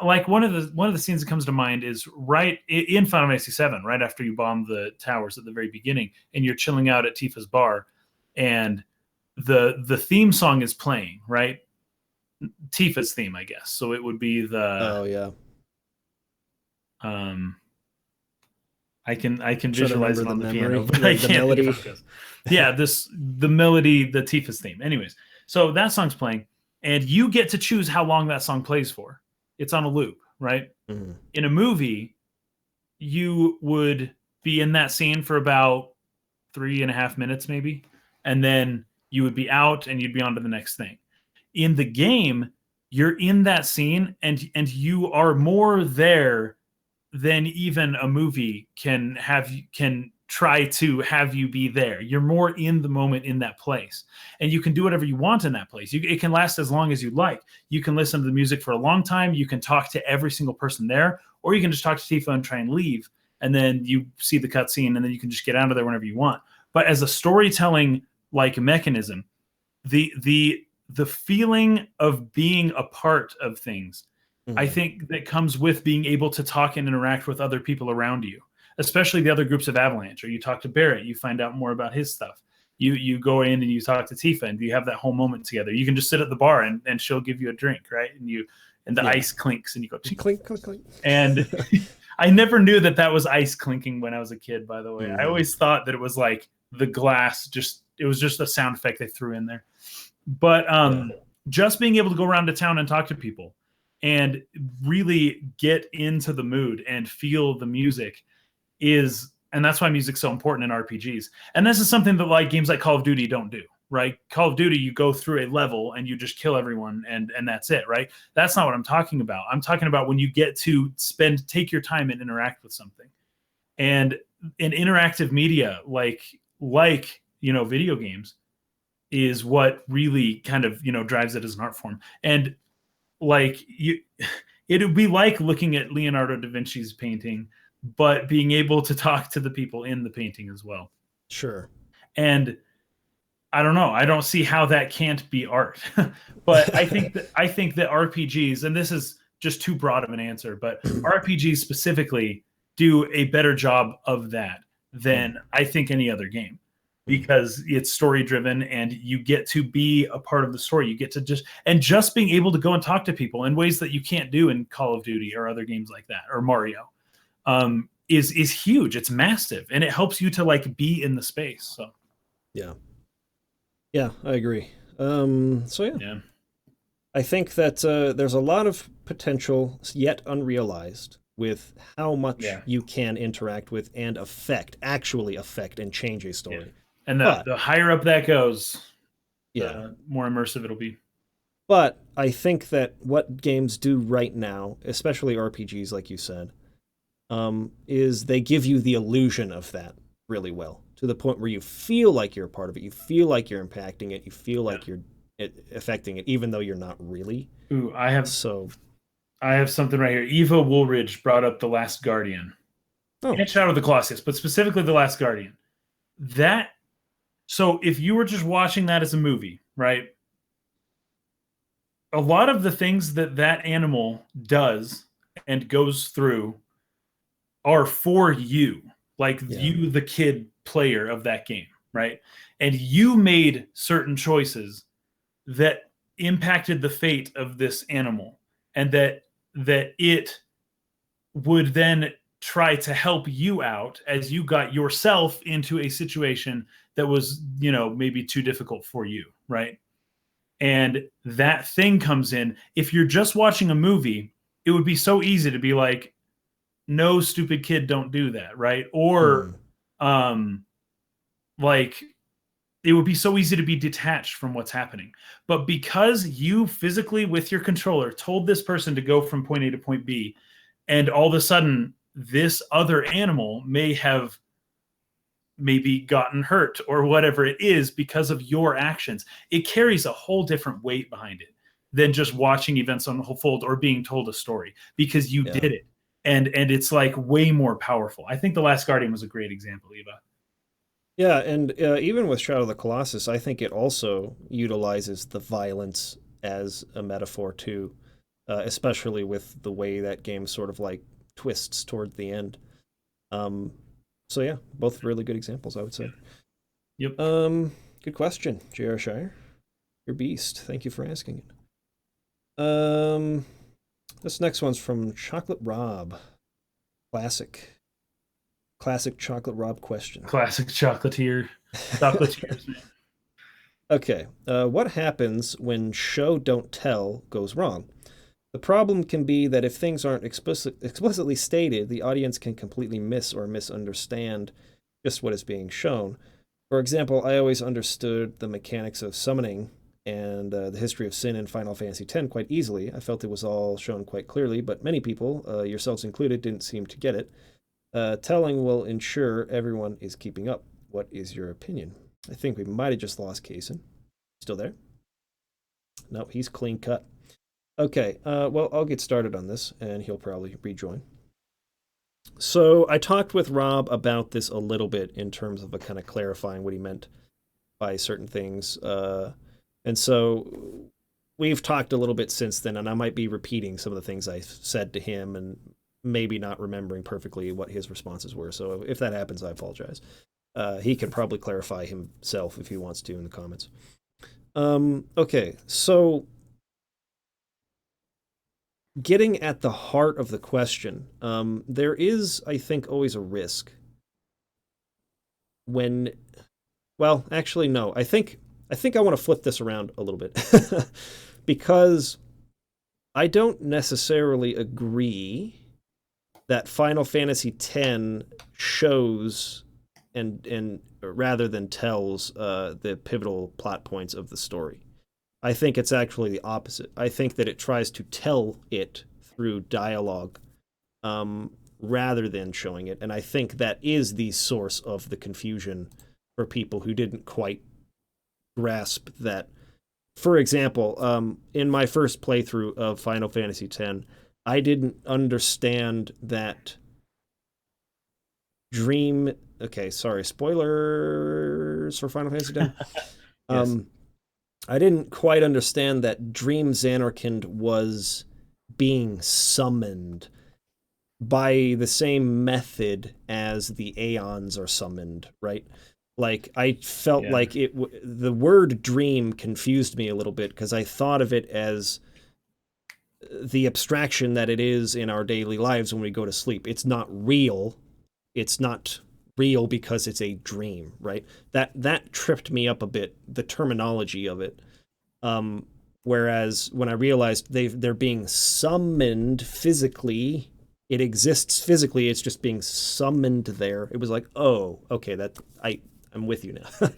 like one of the scenes that comes to mind is right in Final Fantasy VII, right after you bomb the towers at the very beginning, and you're chilling out at Tifa's bar, and the theme song is playing, right? Tifa's theme, I guess. So it would be the I can visualize it on the piano, but I can't think of it. Yeah, the melody, the Tifa's theme. Anyways, so that song's playing, and you get to choose how long that song plays for. It's on a loop, right? Mm-hmm. In a movie, you would be in that scene for about 3.5 minutes, maybe, and then you would be out and you'd be on to the next thing. In the game, you're in that scene, and you are more there than even a movie can try to have you be there. You're more in the moment in that place, and you can do whatever you want in that place. It can last as long as you like. You can listen to the music for a long time. You can talk to every single person there, or you can just talk to Tifa and try and leave, and then you see the cutscene, and then you can just get out of there whenever you want. But as a storytelling like mechanism, the feeling of being a part of things, I think that comes with being able to talk and interact with other people around you, especially the other groups of Avalanche. Or you talk to Barrett, you find out more about his stuff. You go in and you talk to Tifa, and you have that whole moment together. You can just sit at the bar and she'll give you a drink, right? And the ice clinks and you go clink, clink, clink. And I never knew that was ice clinking when I was a kid, by the way. I always thought that it was like the glass, it was just a sound effect they threw in there. But just being able to go around to town and talk to people and really get into the mood and feel the music and that's why music's so important in RPGs. And this is something that like games like Call of Duty don't do, right? Call of Duty, you go through a level and you just kill everyone and that's it, right? That's not what I'm talking about. I'm talking about when you get to take your time and interact with something. And in interactive media, like video games, is what really kind of drives it as an art form. And like it would be like looking at Leonardo da Vinci's painting, but being able to talk to the people in the painting as well. Sure. And I don't know. I don't see how that can't be art. But I think that RPGs, and this is just too broad of an answer, but RPGs specifically do a better job of that than I think any other game. Because it's story driven and you get to be a part of the story. You get to just being able to go and talk to people in ways that you can't do in Call of Duty or other games like that, or Mario, is huge. It's massive, and it helps you to like be in the space. So yeah, I agree. I think that there's a lot of potential yet unrealized with how much Yeah. you can interact with and actually affect and change a Yeah. story. And But the higher up that goes, yeah, the more immersive it'll be. but I think that what games do right now, especially RPGs, like you said, is they give you the illusion of that really well, to the point where you feel like you're a part of it, you feel like you're impacting it, you feel Yeah. like you're affecting it, even though you're not really. Ooh, So, I have something right here. Eva Woolridge brought up The Last Guardian oh, and Shadow of the Colossus, but specifically The Last Guardian. That so if you were just watching that as a movie, right? A lot of the things that that animal does and goes through are for you, like yeah, you, the kid player of that game, right? And you made certain choices that impacted the fate of this animal, and that it would then try to help you out as you got yourself into a situation that was, maybe too difficult for you, right? And that thing comes in. If you're just watching a movie, it would be so easy to be like, no, stupid kid, don't do that, right? Or mm, um like it would be so easy to be detached from what's happening. But because you physically with your controller told this person to go from point A to point B, and all of a sudden this other animal may have maybe gotten hurt or whatever it is because of your actions, it carries a whole different weight behind it than just watching events unfold or being told a story because you yeah. did it. And it's like way more powerful. I think The Last Guardian was a great example, Eva. Yeah, and even with Shadow of the Colossus, I think it also utilizes the violence as a metaphor too, especially with the way that game sort of like twists toward the end. Um, so yeah, both really good examples, I would say. Yep. Good question, J.R. Shire. Your beast. Thank you for asking it. This next one's from Chocolate Rob. Classic. Classic Chocolate Rob question. Classic chocolatiers, man. Okay, what happens when show don't tell goes wrong? The problem can be that if things aren't explicitly stated, the audience can completely miss or misunderstand just what is being shown. For example, I always understood the mechanics of summoning and the history of sin in Final Fantasy X quite easily. I felt it was all shown quite clearly, but many people, yourselves included, didn't seem to get it. Telling will ensure everyone is keeping up. What is your opinion? I think we might have just lost Kaysen. Still there? No, he's clean cut. Okay, well, I'll get started on this, and he'll probably rejoin. So I talked with Rob about this a little bit in terms of a kind of clarifying what he meant by certain things. And so we've talked a little bit since then, and I might be repeating some of the things I said to him and maybe not remembering perfectly what his responses were. So if that happens, I apologize. He can probably clarify himself if he wants to in the comments. Okay, so getting at the heart of the question, there is, I think, always a risk when, well, actually, no. I think I want to flip this around a little bit because I don't necessarily agree that Final Fantasy X shows and rather than tells the pivotal plot points of the story. I think it's actually the opposite. I think that it tries to tell it through dialogue rather than showing it. And I think that is the source of the confusion for people who didn't quite grasp that. For example, in my first playthrough of Final Fantasy X, I didn't understand that Dream. Okay, sorry, spoilers for Final Fantasy X. Yes. I didn't quite understand that Dream Zanarkand was being summoned by the same method as the Aeons are summoned, right? Like I felt Yeah. like the word dream confused me a little bit because I thought of it as the abstraction that it is in our daily lives when we go to sleep. It's not real. It's not real because it's a dream, right? That tripped me up a bit, the terminology of it. Whereas when I realized they're being summoned physically it exists physically. It's just being summoned there. It was like, oh, okay, I'm with you now.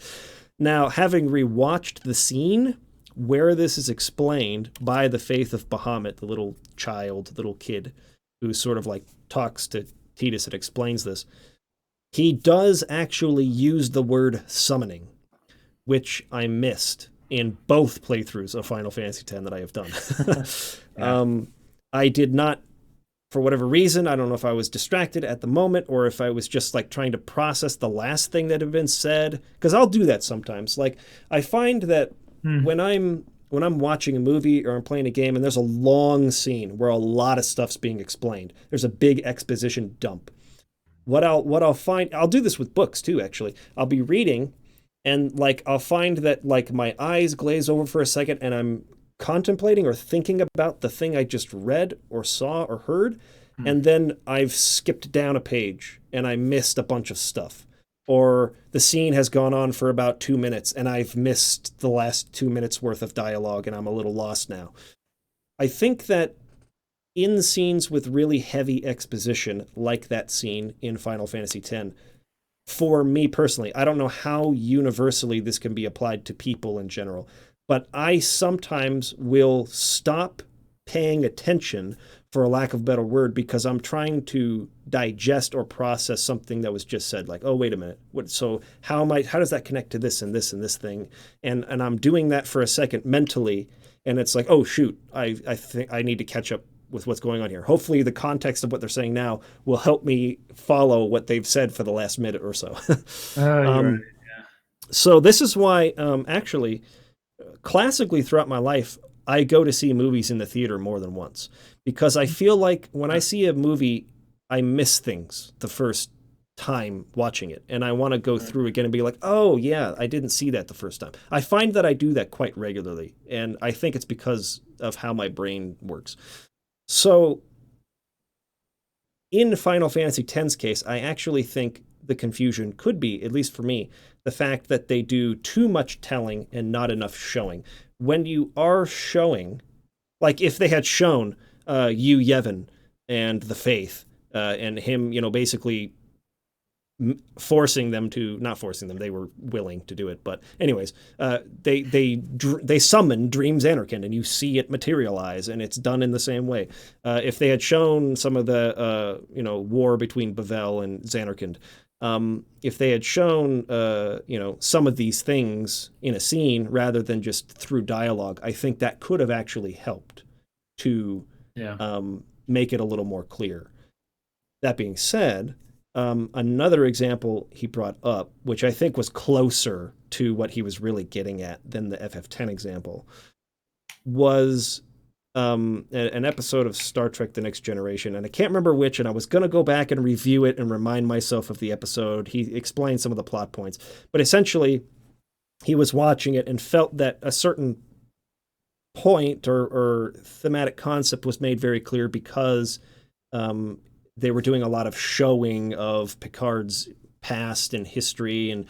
Now, having rewatched the scene where this is explained by the faith of Bahamut, the little kid, who sort of like talks to Tidus and explains this, he does actually use the word summoning, which I missed in both playthroughs of Final Fantasy X that I have done. Yeah. I did not, for whatever reason, I don't know if I was distracted at the moment or if I was just like trying to process the last thing that had been said, because I'll do that sometimes. Like, I find that when I'm watching a movie or I'm playing a game and there's a long scene where a lot of stuff's being explained, there's a big exposition dump. What I'll find, I'll do this with books too, actually. I'll be reading and like I'll find that like my eyes glaze over for a second and I'm contemplating or thinking about the thing I just read or saw or heard, and then I've skipped down a page and I missed a bunch of stuff. Or the scene has gone on for about 2 minutes and I've missed the last 2 minutes worth of dialogue and I'm a little lost now. I think that in scenes with really heavy exposition, like that scene in Final Fantasy X, for me personally, I don't know how universally this can be applied to people in general, but I sometimes will stop paying attention, for a lack of a better word, because I'm trying to digest or process something that was just said. Like, oh, wait a minute. So how does that connect to this and this and this thing? And I'm doing that for a second mentally, and it's like, oh shoot, I think I need to catch up with what's going on here. Hopefully the context of what they're saying now will help me follow what they've said for the last minute or so. Right. Yeah. So this is why, actually, classically throughout my life, I go to see movies in the theater more than once, because I feel like when I see a movie, I miss things the first time watching it, and I want to go through again and be like, oh yeah, I didn't see that the first time. I find that I do that quite regularly, and I think it's because of how my brain works. So in Final Fantasy X's case, I actually think the confusion could be, at least for me, the fact that they do too much telling and not enough showing. When you are showing, like if they had shown Yu Yevon and the Faith and him, basically forcing them to, not forcing them, they were willing to do it, but anyways, they summon Dreams Anarchind and you see it materialize, and it's done in the same way. If they had shown some of the war between Bavel and Zanarkand, if they had shown some of these things in a scene rather than just through dialogue, I think that could have actually helped to make it a little more clear. That being said, another example he brought up, which I think was closer to what he was really getting at than the FF10 example, was an episode of Star Trek The Next Generation, and I can't remember which, and I was going to go back and review it and remind myself of the episode. He explained some of the plot points, but essentially he was watching it and felt that a certain point or thematic concept was made very clear because they were doing a lot of showing of Picard's past and history and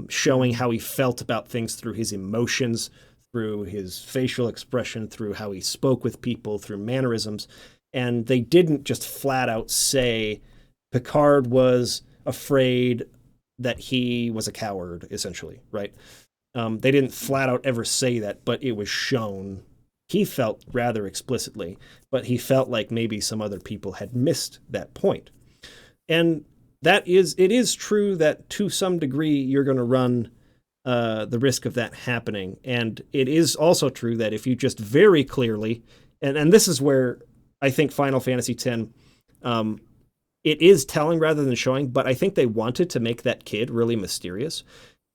showing how he felt about things through his emotions, through his facial expression, through how he spoke with people, through mannerisms. And they didn't just flat out say Picard was afraid that he was a coward, essentially, right? They didn't flat out ever say that, but it was shown. He felt rather explicitly, but he felt like maybe some other people had missed that point. And it is true that to some degree you're going to run the risk of that happening. And it is also true that if you just very clearly, and this is where I think Final Fantasy X, it is telling rather than showing, but I think they wanted to make that kid really mysterious.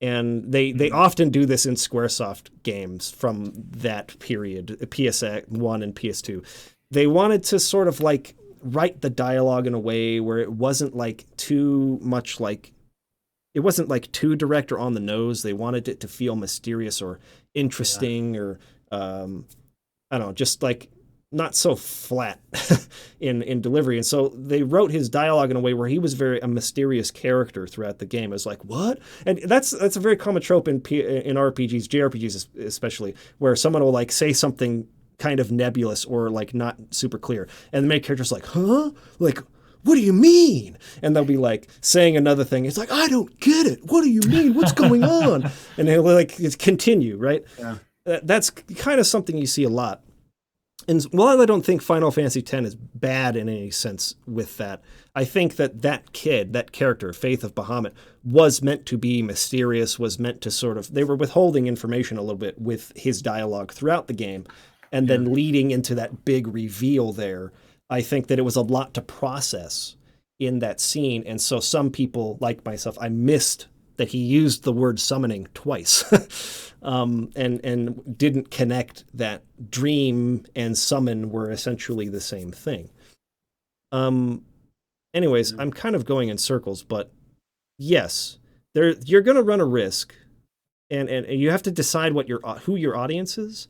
And they often do this in Squaresoft games from that period, PS1 and PS2. They wanted to sort of like write the dialogue in a way where it wasn't like too much like, it wasn't like too direct or on the nose. They wanted it to feel mysterious or interesting or, I don't know, just like not so flat in delivery. And so they wrote his dialogue in a way where he was a mysterious character throughout the game. It was like, what? And that's a very common trope in RPGs, JRPGs especially, where someone will like say something kind of nebulous or like not super clear. And the main character's like, huh? Like, what do you mean? And they'll be like saying another thing. It's like, I don't get it. What do you mean? What's going on? And they'll like continue, right? Yeah. That's kind of something you see a lot. And while I don't think Final Fantasy X is bad in any sense with that, I think that character, Faith of Bahamut, was meant to be mysterious, was meant to sort of, they were withholding information a little bit with his dialogue throughout the game, and then leading into that big reveal there. I think that it was a lot to process in that scene, and so some people, like myself, I missed that he used the word summoning twice. And didn't connect that dream and summon were essentially the same thing. Anyways, I'm kind of going in circles, but yes, you're going to run a risk, and you have to decide who your audience is,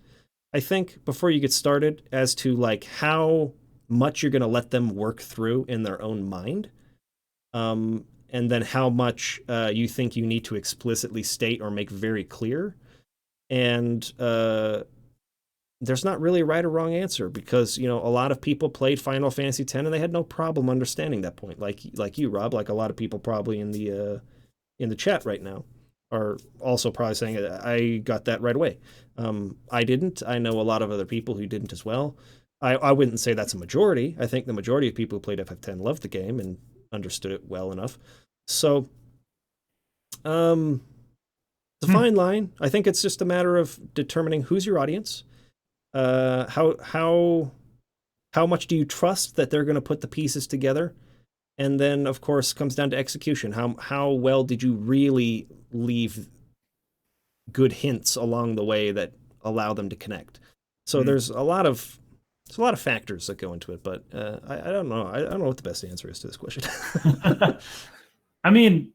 I think, before you get started, as to like how much you're going to let them work through in their own mind. And then how much you think you need to explicitly state or make very clear. And there's not really a right or wrong answer, because, you know, a lot of people played Final Fantasy X and they had no problem understanding that point. Like you, Rob, like a lot of people probably in the chat right now are also probably saying, I got that right away. I didn't. I know a lot of other people who didn't as well. I wouldn't say that's a majority. I think the majority of people who played FF10 loved the game and understood it well enough. So, it's a fine line. I think it's just a matter of determining who's your audience. How much do you trust that they're going to put the pieces together? And then, of course, comes down to execution. How well did you really leave good hints along the way that allow them to connect? So there's a lot of factors that go into it, but I don't know. I don't know what the best answer is to this question. I mean,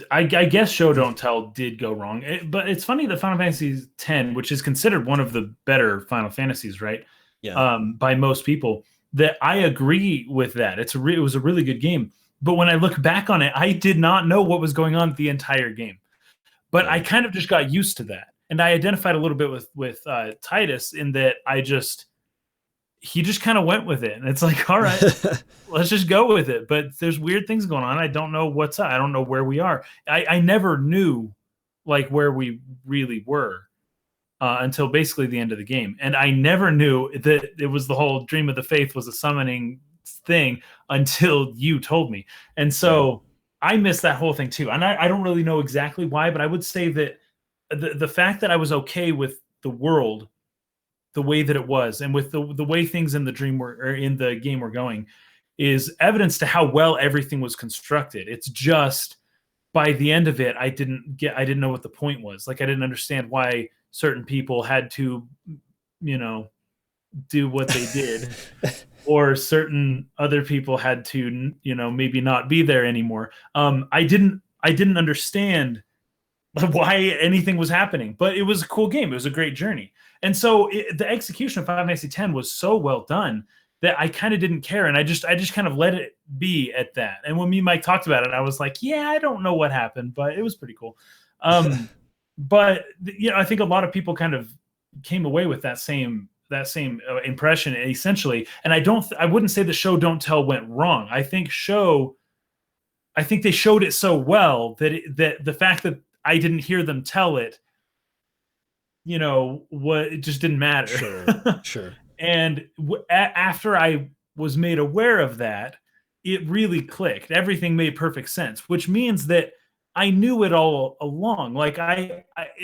I guess Show Don't Tell did go wrong, but it's funny that Final Fantasy X, which is considered one of the better Final Fantasies, right? Yeah. By most people, that I agree with that. It was a really good game, but when I look back on it, I did not know what was going on the entire game. But I kind of just got used to that, and I identified a little bit with Titus in that he just kind of went with it, and it's like, all right, let's just go with it. But there's weird things going on. I don't know what's up. I don't know where we are. I never knew like where we really were until basically the end of the game. And I never knew that it was the whole Dream of the Faith was a summoning thing until you told me. And so I missed that whole thing too. And I don't really know exactly why, but I would say that the fact that I was okay with the world the way that it was, and with the way things in the dream in the game were going, is evidence to how well everything was constructed. It's just by the end of it, I didn't know what the point was. Like, I didn't understand why certain people had to, you know, do what they did, or certain other people had to, you know, maybe not be there anymore. I didn't understand why anything was happening, but it was a cool game. It was a great journey. And so the execution of Final Fantasy X was so well done that I kind of didn't care. And I just kind of let it be at that. And when me and Mike talked about it, I was like, yeah, I don't know what happened, but it was pretty cool. But you know, I think a lot of people kind of came away with that same impression essentially. And I wouldn't say the Show Don't Tell went wrong. I think they showed it so well that the fact that I didn't hear them tell it, you know, it just didn't matter. Sure. And after I was made aware of that, it really clicked. Everything made perfect sense, which means that I knew it all along. Like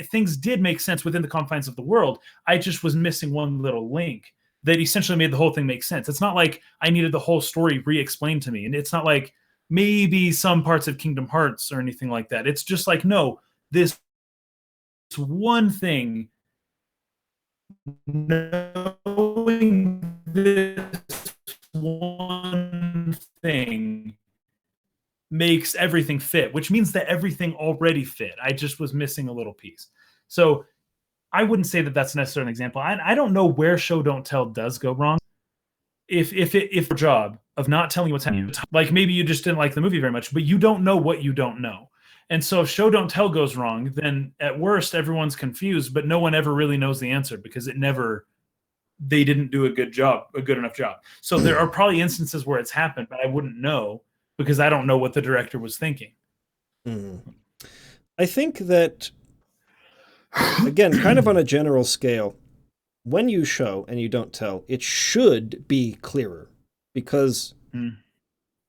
things did make sense within the confines of the world. I just was missing one little link that essentially made the whole thing make sense. It's not like I needed the whole story re-explained to me. And it's not like maybe some parts of Kingdom Hearts or anything like that. It's just like, no, this one thing, knowing this one thing makes everything fit, which means that everything already fit. I just was missing a little piece. So I wouldn't say that that's necessarily an example. I don't know where Show Don't Tell does go wrong. If the job of not telling you what's happening, like maybe you just didn't like the movie very much, but you don't know what you don't know. And so if Show Don't Tell goes wrong, then at worst everyone's confused, but no one ever really knows the answer because it never they didn't do a good enough job. So there are probably instances where it's happened, but I wouldn't know because I don't know what the director was thinking. I think that, again, kind of on a general scale, when you show and you don't tell, it should be clearer, because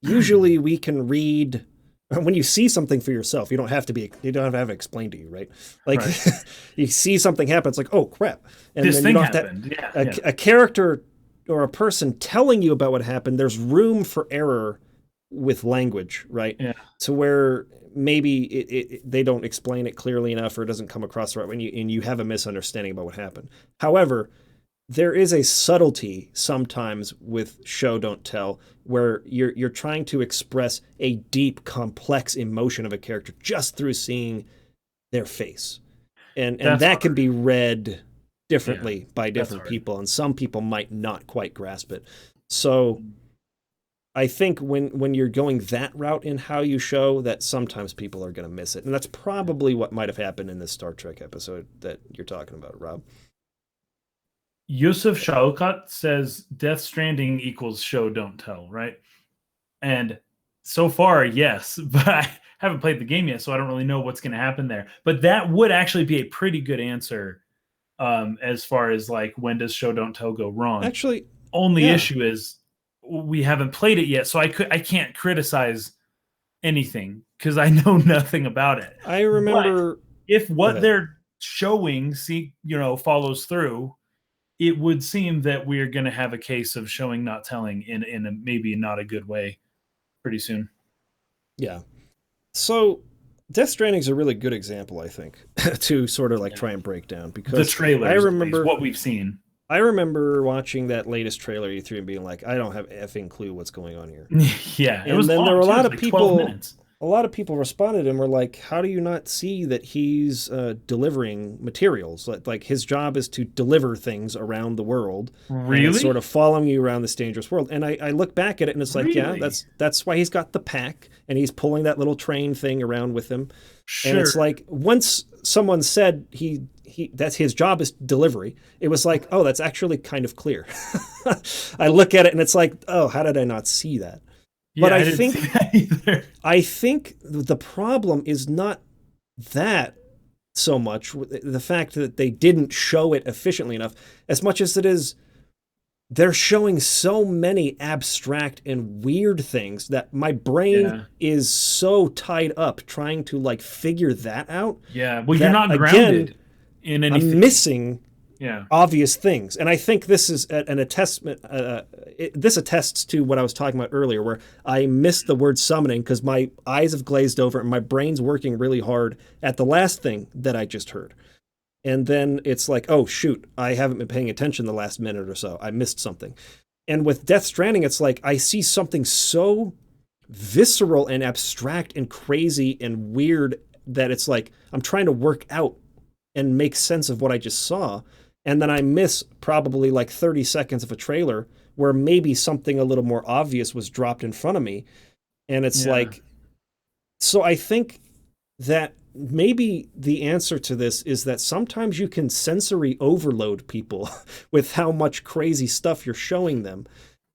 usually we can read when you see something for yourself. You don't have to have it explained to you, right? Like you see something happen, it's like, oh crap, and this then thing you don't happened. have a character or a person telling you about what happened. There's room for error with language, right? Yeah. To where maybe they don't explain it clearly enough, or it doesn't come across right when you have a misunderstanding about what happened. However, there is a subtlety sometimes with show don't tell, where you're trying to express a deep, complex emotion of a character just through seeing their face, and that can be read differently by different people, and some people might not quite grasp it. So I think when you're going that route in how you show, that sometimes people are going to miss it. And that's probably what might have happened in this Star Trek episode that you're talking about, Rob. Yusuf Shaukat says Death Stranding equals show don't tell, right? And so far, yes, but I haven't played the game yet, so I don't really know what's going to happen there. But that would actually be a pretty good answer as far as like, when does show don't tell go wrong? Actually, only issue is we haven't played it yet, so I can't criticize anything because I know nothing about it. I remember, but if what they're showing follows through, it would seem that we're going to have a case of showing not telling in a maybe not a good way pretty soon. Yeah. So Death Stranding is a really good example, I think, to sort of like try and break down, because the trailers, I remember what we've seen. I remember watching that latest trailer E3 and being like, I don't have effing clue what's going on here. Yeah, and then there were a lot of people. A lot of people responded and were like, how do you not see that he's delivering materials? Like his job is to deliver things around the world. Really? And sort of following you around this dangerous world. And I look back at it and it's like, yeah, that's why he's got the pack and he's pulling that little train thing around with him. Sure. And it's like, once someone said that's his job is delivery, it was like, oh, that's actually kind of clear. I look at it and it's like, oh, how did I not see that? Yeah, but I think the problem is not that so much the fact that they didn't show it efficiently enough, as much as it is they're showing so many abstract and weird things that my brain is so tied up trying to like figure that out. Yeah, well, you're not grounded in anything. I'm missing obvious things. And I think this is an attestment. This attests to what I was talking about earlier, where I missed the word summoning because my eyes have glazed over and my brain's working really hard at the last thing that I just heard. And then it's like, oh, shoot, I haven't been paying attention the last minute or so. I missed something. And with Death Stranding, it's like I see something so visceral and abstract and crazy and weird that it's like I'm trying to work out and make sense of what I just saw. And then I miss probably like 30 seconds of a trailer where maybe something a little more obvious was dropped in front of me. And it's like, so I think that maybe the answer to this is that sometimes you can sensory overload people with how much crazy stuff you're showing them.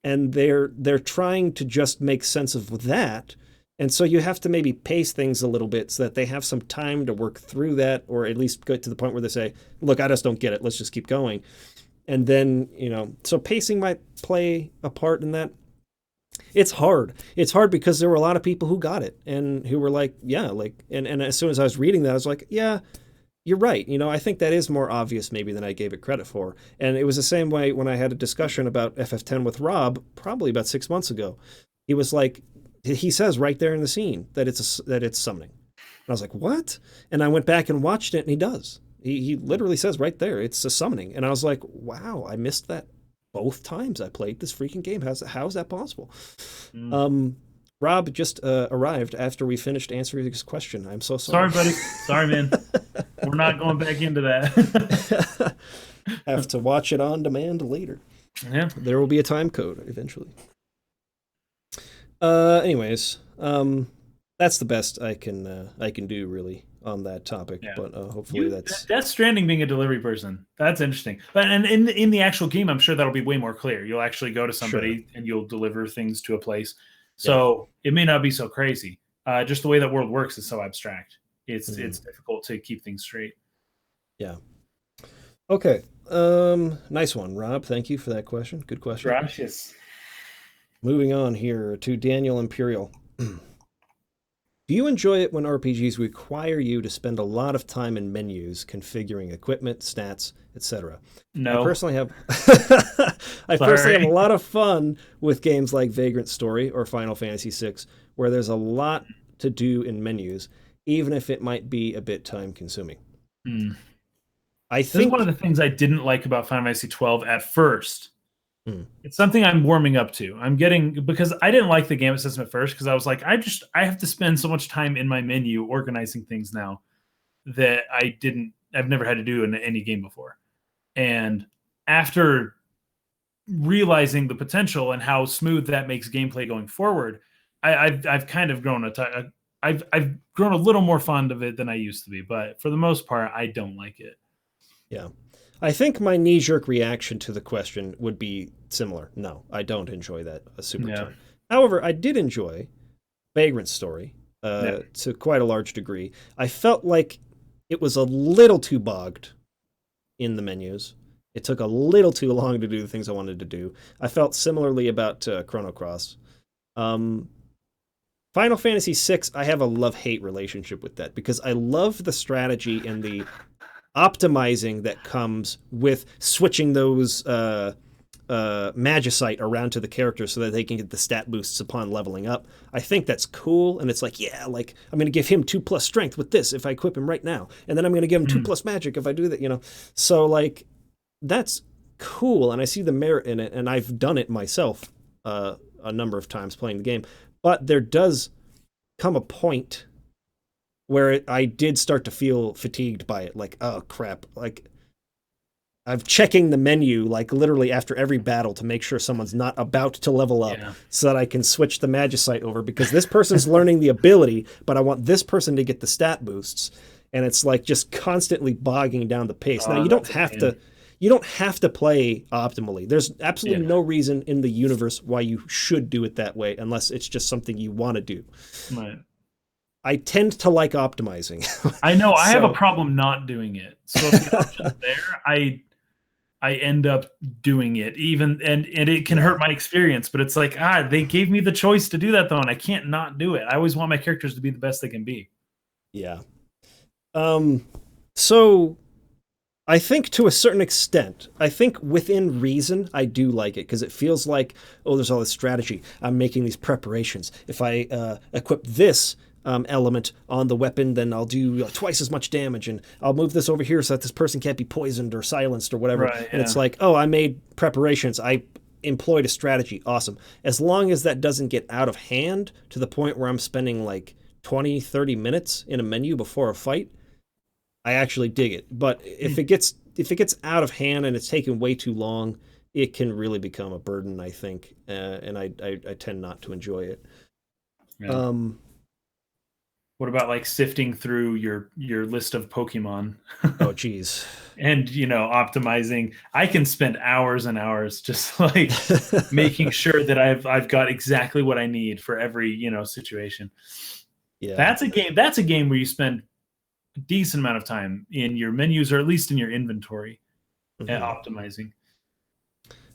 And they're trying to just make sense of that. And so you have to maybe pace things a little bit so that they have some time to work through that, or at least get to the point where they say, look, I just don't get it. Let's just keep going. And then, so pacing might play a part in that. It's hard. It's hard because there were a lot of people who got it and who were like, yeah, like, and as soon as I was reading that, I was like, yeah, you're right. I think that is more obvious maybe than I gave it credit for. And it was the same way when I had a discussion about FF10 with Rob, probably about 6 months ago. He was like, he says right there in the scene that it's summoning. And I was like, what? And I went back and watched it, and he does. He literally says right there, it's a summoning. And I was like, wow, I missed that both times I played this freaking game. How's that possible? Rob just arrived after we finished answering his question. I'm so sorry. Sorry, buddy. Sorry, man. We're not going back into that. Have to watch it on demand later. Yeah. There will be a time code eventually. Anyways, that's the best I can do really on that topic. Yeah. But hopefully You that's Death Stranding being a delivery person. That's interesting. But and in the actual game, I'm sure that'll be way more clear. You'll actually go to sure. somebody and you'll deliver things to a place. Yeah. So it may not be so crazy. Just the way that world works is so abstract. It's Hmm. difficult to keep things straight. Yeah. Okay. Nice one, Rob. Thank you for that question. Good question. Gracias. Moving on here to Daniel Imperial. Do you enjoy it when RPGs require you to spend a lot of time in menus configuring equipment, stats, etc.? I No. personally have I personally have a Sorry. lot of fun with games like Vagrant Story or Final Fantasy VI, where there's a lot to do in menus, even if it might be a bit time consuming. Hmm. I This is one of think the things I didn't like about Final Fantasy 12 at first. hmm, It's something I'm warming up to. I'm getting because I didn't like the gamut system at first because I was like, I have to spend so much time in my menu organizing things now that I've never had to do in any game before. And after realizing the potential and how smooth that makes gameplay going forward, I've kind of grown I've grown a little more fond of it than I used to be. But for the most part, I don't like it. yeah. I think my knee-jerk reaction to the question would be similar. No, I don't enjoy that a super Yeah, ton. However, I did enjoy Vagrant Story yeah. to quite a large degree. I felt like it was a little too bogged in the menus. It took a little too long to do the things I wanted to do. I felt similarly about Chrono Cross. Um, Final Fantasy VI, I have a love-hate relationship with that because I love the strategy and the optimizing that comes with switching those magicite around to the characters so that they can get the stat boosts upon leveling up. I think that's cool, and it's like, yeah, like I'm going to give him 2+ strength with this if I equip him right now, and then I'm going to give him Mm, 2+ magic if I do that, you know. So like that's cool, and I see the merit in it, and I've done it myself a number of times playing the game. But there does come a point where I did start to feel fatigued by it. Like, oh crap! Like I'm checking the menu like literally after every battle to make sure someone's not about to level up yeah. so that I can switch the magicite over because this person's learning the ability, but I want this person to get the stat boosts. And it's like just constantly bogging down the pace. Now That's a pain. you don't have to play optimally. There's Yeah. absolutely no reason in the universe why you should do it that way unless it's just something you want to do. Right. I tend to like optimizing. I know I have a So, problem not doing it. So if the option's there, I end up doing it even and it can yeah. hurt my experience, but it's like, they gave me the choice to do that though, and I can't not do it. I always want my characters to be the best they can be. Yeah. Um so I think to a certain extent, I think within reason, I do like it because it feels like, oh, there's all this strategy. I'm making these preparations. If I equip this element on the weapon, then I'll do twice as much damage, and I'll move this over here so that this person can't be poisoned or silenced or whatever. Right, And it's yeah. like, oh, I made preparations. I employed a strategy. Awesome. As long as that doesn't get out of hand to the point where I'm spending like 20, 30 minutes in a menu before a fight, I actually dig it. But if it gets out of hand and it's taken way too long, it can really become a burden, I think, and I tend not to enjoy it. Yeah. Um, What about like sifting through your list of Pokemon oh, geez. and optimizing? I can spend hours and hours just like making sure that I've got exactly what I need for every situation. Yeah. That's a game where you spend a decent amount of time in your menus or at least in your inventory at Hmm. optimizing.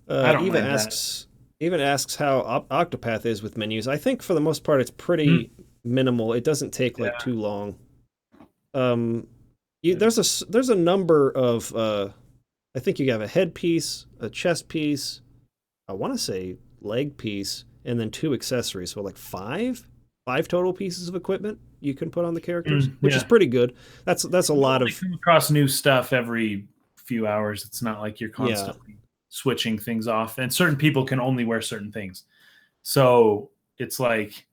I don't Eva mind that. asks Eva asks how Octopath is with menus. I think for the most part it's Mm, pretty minimal. It doesn't take like yeah, too long. Um, yeah. there's a number of I think you have a headpiece, a chest piece, I want to say leg piece, and then two accessories. So like five total pieces of equipment you can put on the characters, which is Yeah. pretty good. That's a You lot only of come across new stuff every few hours. It's not like you're yeah. constantly switching things off, and certain people can only wear certain things. So it's like,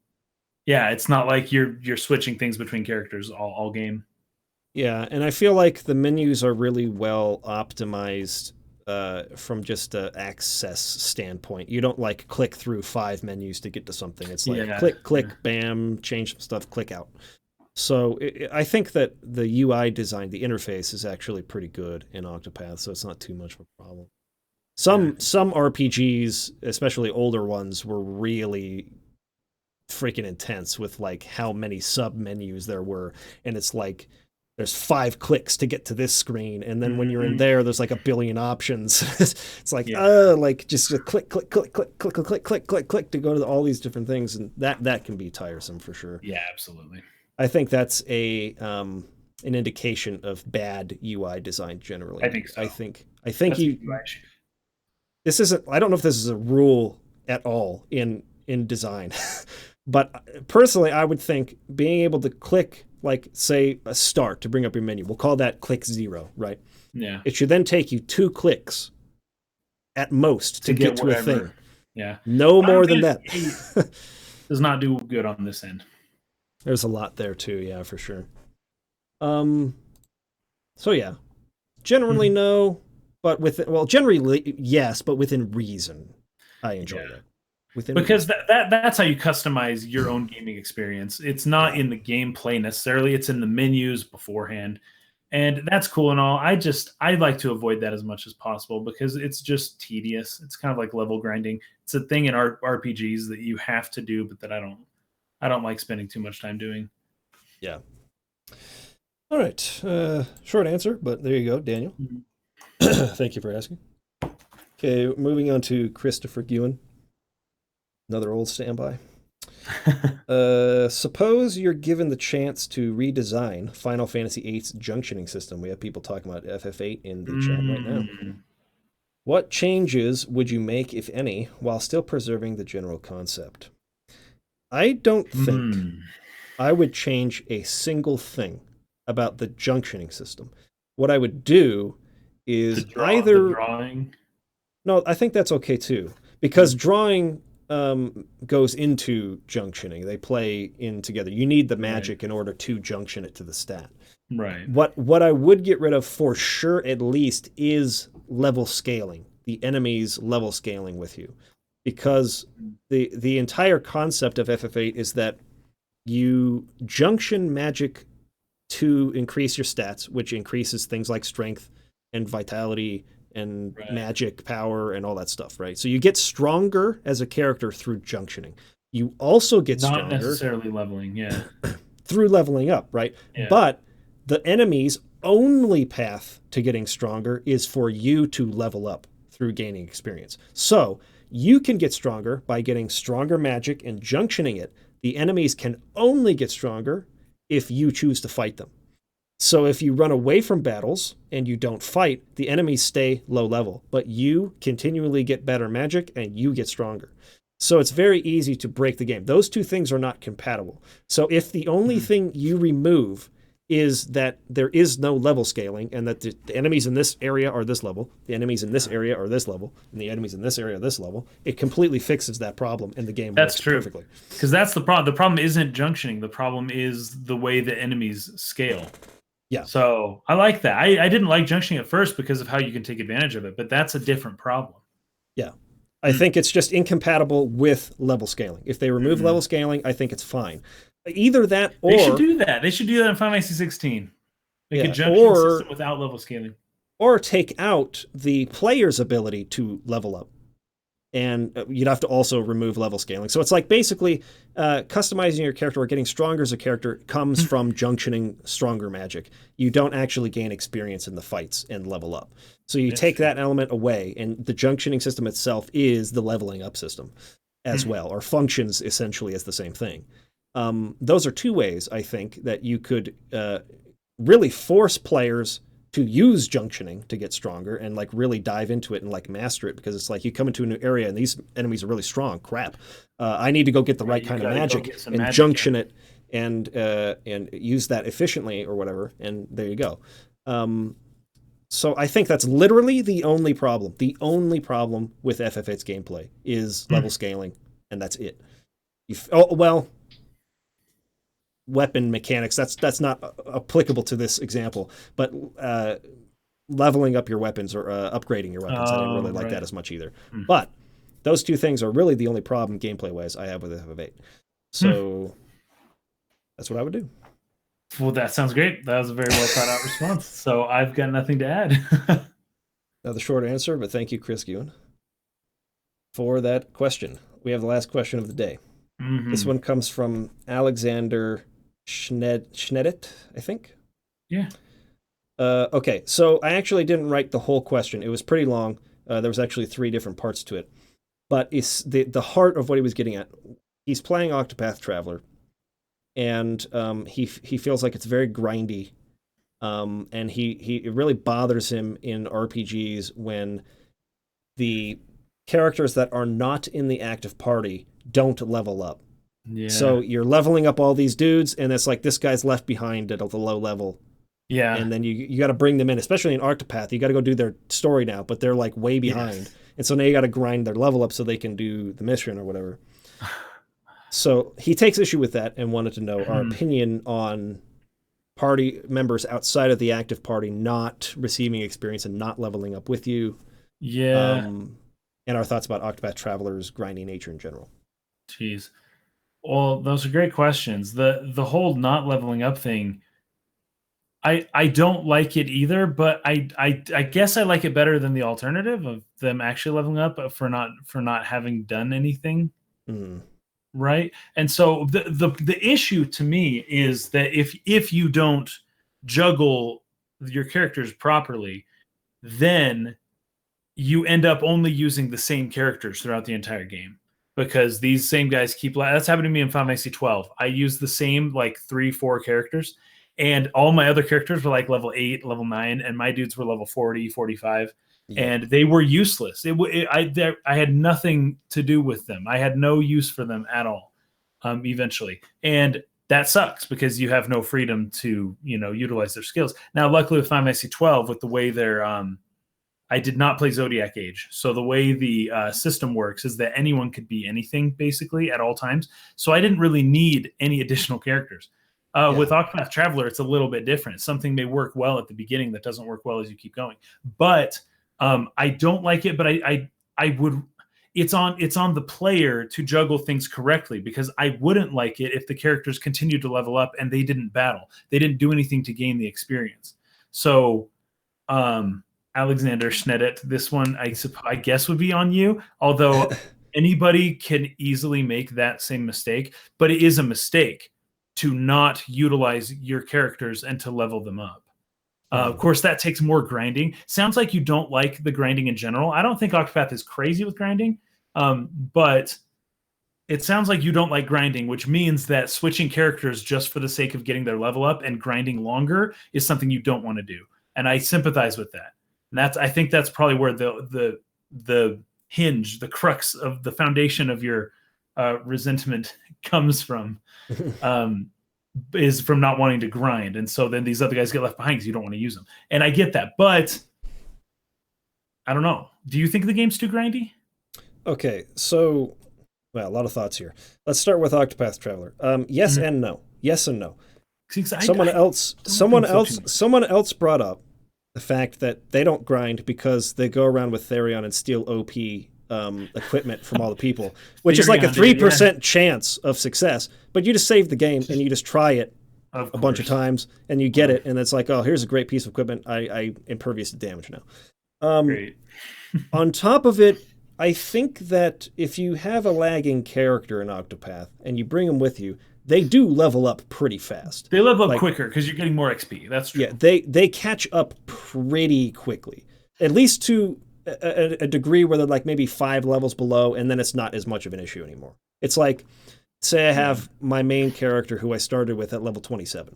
yeah, it's not like you're switching things between characters all game. Yeah, and I feel like the menus are really well optimized from just a access standpoint. You don't like click through 5 menus to get to something. It's like click, click, bam, change some stuff, click out. So I think that the UI design, the interface, is actually pretty good in Octopath, so it's not too much of a problem. Some RPGs, especially older ones, were really freaking intense with like how many sub menus there were, and it's like there's 5 clicks to get to this screen, and then when you're in there's like a billion options. It's like like just a click, click, click, click, click, click, click, click, click, click to go to all these different things, and that can be tiresome for sure. Yeah, absolutely. I think that's an indication of bad UI design generally. I think so. I think this isn't. I don't know if this is a rule at all in design, but personally, I would think being able to click, like say a start to bring up your menu, we'll call that click 0, right? Yeah. It should then take you 2 clicks at most to get to whatever. A thing. Yeah. No more than that. Does not do good on this end. There's a lot there too, yeah, for sure. So yeah, generally no, but generally yes, but within reason. I enjoy that. Because that's how you customize your own gaming experience. It's not in the gameplay necessarily; it's in the menus beforehand, and that's cool and all. I like to avoid that as much as possible because it's just tedious. It's kind of like level grinding. It's a thing in RPGs that you have to do, but that I don't like spending too much time doing. Yeah. All right. Short answer, but there you go, Daniel. Thank you for asking. Okay, moving on to Christopher Guin. Another old standby. Suppose you're given the chance to redesign Final Fantasy VIII's junctioning system. We have people talking about FF8 in the chat right now. What changes would you make, if any, while still preserving the general concept? I don't think I would change a single thing about the junctioning system. What I would do is either drawing. No, I think that's okay too, because drawing goes into junctioning. They play in together. You need the magic in order to junction it to the stat. Right. What I would get rid of for sure, at least, is level scaling. The enemies level scaling with you, because the entire concept of FF8 is that you junction magic to increase your stats, which increases things like strength and vitality and magic power and all that stuff, right? So you get stronger as a character through junctioning. You also get stronger, not necessarily leveling, through leveling up, right? Yeah. But the enemy's only path to getting stronger is for you to level up through gaining experience. So you can get stronger by getting stronger magic and junctioning it. The enemies can only get stronger if you choose to fight them. So if you run away from battles and you don't fight, the enemies stay low level, but you continually get better magic and you get stronger. So it's very easy to break the game. Those two things are not compatible. So if the only thing you remove is that there is no level scaling and that the enemies in this area are this level, the enemies in this area are this level, and the enemies in this area are this level, it completely fixes that problem and the game works perfectly. Because that's the problem. The problem isn't junctioning. The problem is the way the enemies scale. Yeah. So I like that. I didn't like junctioning at first because of how you can take advantage of it, but that's a different problem. Yeah. I think it's just incompatible with level scaling. If they remove level scaling, I think it's fine. Either that or... They should do that. They should do that in Final Fantasy 16. Make a junction system without level scaling. Or take out the player's ability to level up. And you'd have to also remove level scaling. So it's like basically customizing your character or getting stronger as a character comes from junctioning stronger magic. You don't actually gain experience in the fights and level up. So you take that element away, and the junctioning system itself is the leveling up system as well, or functions essentially as the same thing. Those are two ways, I think, that you could really force players to use junctioning to get stronger and like really dive into it and like master it, because it's like you come into a new area and these enemies are really strong. Crap. I need to go get the right kind of magic and junction it and use that efficiently or whatever. And there you go. So I think that's literally the only problem. The only problem with FF8's gameplay is level scaling, and that's it. Weapon mechanics, that's not applicable to this example, but leveling up your weapons or upgrading your weapons. I didn't really like that as much either. But those two things are really the only problem gameplay-wise I have with FF8. So that's what I would do. Well, that sounds great. That was a very well thought out response. So I've got nothing to add. Another short answer, but thank you, Chris Ewan, for that question. We have the last question of the day. This one comes from Alexander Schnedit, I think. Yeah. Okay, so I actually didn't write the whole question. It was pretty long. There was actually 3 different parts to it. But it's the heart of what he was getting at. He's playing Octopath Traveler, and he feels like it's very grindy. And it really bothers him in RPGs when the characters that are not in the active party don't level up. Yeah. So you're leveling up all these dudes, and it's like this guy's left behind at the low level. Yeah. And then you got to bring them in, especially in Octopath. You got to go do their story now, but they're like way behind. Yes. And so now you got to grind their level up so they can do the mission or whatever. So he takes issue with that and wanted to know our opinion on party members outside of the active party not receiving experience and not leveling up with you. Yeah. And our thoughts about Octopath Traveler's grinding nature in general. Jeez. Well, those are great questions. The whole not leveling up thing, I don't like it either, but I guess I like it better than the alternative of them actually leveling up for not having done anything. Right? And so the issue to me is that if you don't juggle your characters properly, then you end up only using the same characters throughout the entire game, because these same guys that's happened to me in Final Fantasy 12. I used the same like 3-4 characters, and all my other characters were like level 8, level 9, and my dudes were level 40, 45. Yeah. And they were useless. I had nothing to do with them. I had no use for them at all, eventually. And that sucks because you have no freedom to, utilize their skills. Now, luckily with Final Fantasy 12, with the way they're, I did not play Zodiac Age. So the way the system works is that anyone could be anything basically at all times. So I didn't really need any additional characters. With Octopath Traveler, it's a little bit different. Something may work well at the beginning that doesn't work well as you keep going. But I don't like it, but I would. It's on the player to juggle things correctly, because I wouldn't like it if the characters continued to level up and they didn't battle. They didn't do anything to gain the experience. So, Alexander Schnedit, this one I guess would be on you. Although anybody can easily make that same mistake, but it is a mistake to not utilize your characters and to level them up. Of course, that takes more grinding. Sounds like you don't like the grinding in general. I don't think Octopath is crazy with grinding, but it sounds like you don't like grinding, which means that switching characters just for the sake of getting their level up and grinding longer is something you don't want to do. And I sympathize with that. And I think that's probably where the hinge, the crux of the foundation of your resentment comes from. Is from not wanting to grind. And so then these other guys get left behind because you don't want to use them. And I get that, but I don't know. Do you think the game's too grindy? Okay, so, well, a lot of thoughts here. Let's start with Octopath Traveler. Yes and no. Yes and no. Someone else brought up the fact that they don't grind because they go around with Therion and steal OP equipment from all the people, which is like a 3% chance of success. But you just save the game and you just try it a bunch of times and you get it, and it's like, oh, here's a great piece of equipment. I impervious to damage now. Great. On top of it, I think that if you have a lagging character in Octopath and you bring them with you, they do level up pretty fast. They level up quicker because you're getting more XP. That's true. Yeah, they catch up pretty quickly, at least to a degree where they're like maybe 5 levels below, and then it's not as much of an issue anymore. It's like, say I have my main character who I started with at level 27,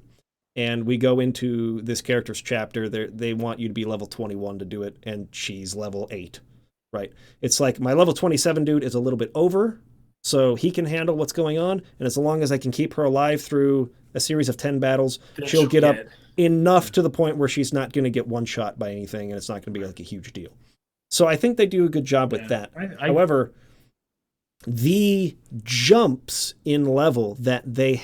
and we go into this character's chapter. They want you to be level 21 to do it, and she's level 8, right? It's like my level 27 dude is a little bit over, so he can handle what's going on, and as long as I can keep her alive through a series of 10 battles, she'll get up enough to the point where she's not going to get one shot by anything, and it's not going to be like a huge deal. So I think they do a good job with that. However, the jumps in level that they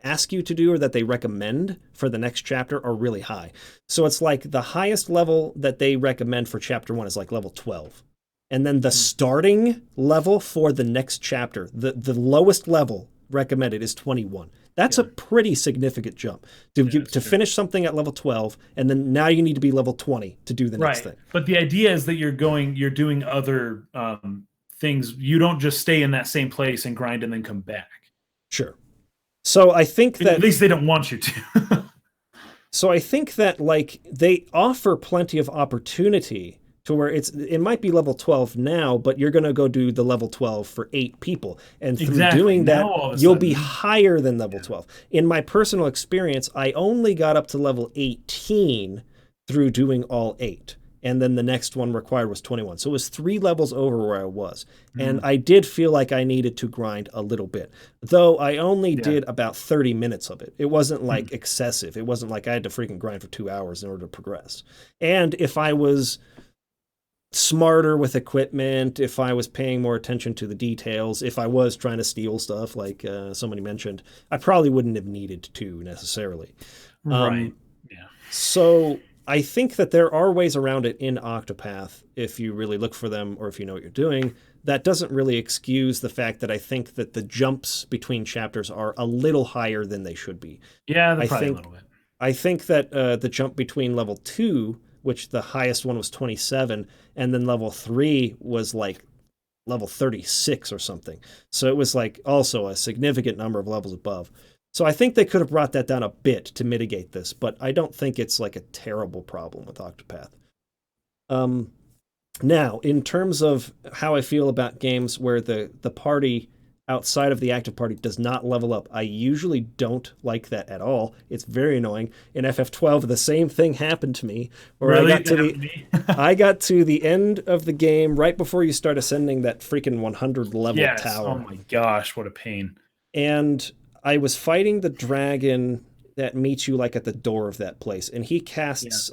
ask you to do or that they recommend for the next chapter are really high. So it's like the highest level that they recommend for chapter 1 is like level 12. And then the starting level for the next chapter, the lowest level recommended is 21. That's a pretty significant jump to finish something at level 12, and then now you need to be level 20 to do the next thing. But the idea is that you're doing other things. You don't just stay in that same place and grind and then come back. Sure. So I think that at least they don't want you to. So I think that like they offer plenty of opportunity to where it might be level 12 now, but you're going to go do the level 12 for 8 people. And through doing that, you'll be higher than level 12. In my personal experience, I only got up to level 18 through doing all 8. And then the next one required was 21. So it was 3 levels over where I was. And I did feel like I needed to grind a little bit, though I only did about 30 minutes of it. It wasn't like excessive. It wasn't like I had to freaking grind for 2 hours in order to progress. And if I was smarter with equipment, if I was paying more attention to the details, if I was trying to steal stuff like somebody mentioned, I probably wouldn't have needed to necessarily. Right. So I think that there are ways around it in Octopath if you really look for them or if you know what you're doing. That doesn't really excuse the fact that I think that the jumps between chapters are a little higher than they should be. Yeah, they're probably a little bit. I think that the jump between level 2, which the highest one was 27, and then level 3 was like level 36 or something. So it was like also a significant number of levels above. So I think they could have brought that down a bit to mitigate this, but I don't think it's like a terrible problem with Octopath. Now, in terms of how I feel about games where the party outside of the active party does not level up, I usually don't like that at all. It's very annoying. In FF12, the same thing happened to me, where I got to the end of the game right before you start ascending that freaking 100 level tower. Oh my gosh, what a pain. And I was fighting the dragon that meets you like at the door of that place, and he casts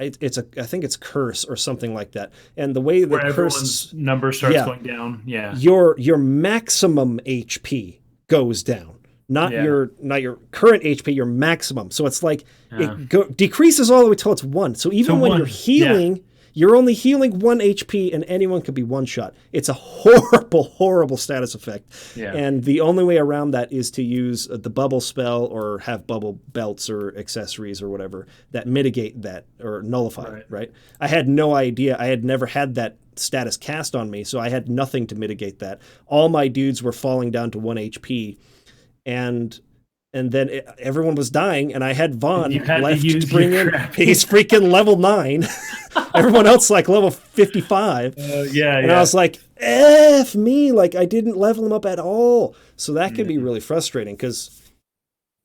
I think it's curse or something like that. And the way the curse number starts going down, your maximum HP goes down, not your current HP, your maximum. So it's like it decreases all the way till it's 1. So even when you're healing, you're only healing 1 HP, and anyone could be one shot. It's a horrible, horrible status effect. Yeah. And the only way around that is to use the bubble spell or have bubble belts or accessories or whatever that mitigate that or nullify it, right? I had no idea. I had never had that status cast on me, so I had nothing to mitigate that. All my dudes were falling down to 1 HP, and then everyone was dying, and I had Vaughn left to bring in. He's freaking level 9. Everyone else like level 55. And I was like, F me. Like, I didn't level him up at all. So that could be really frustrating because,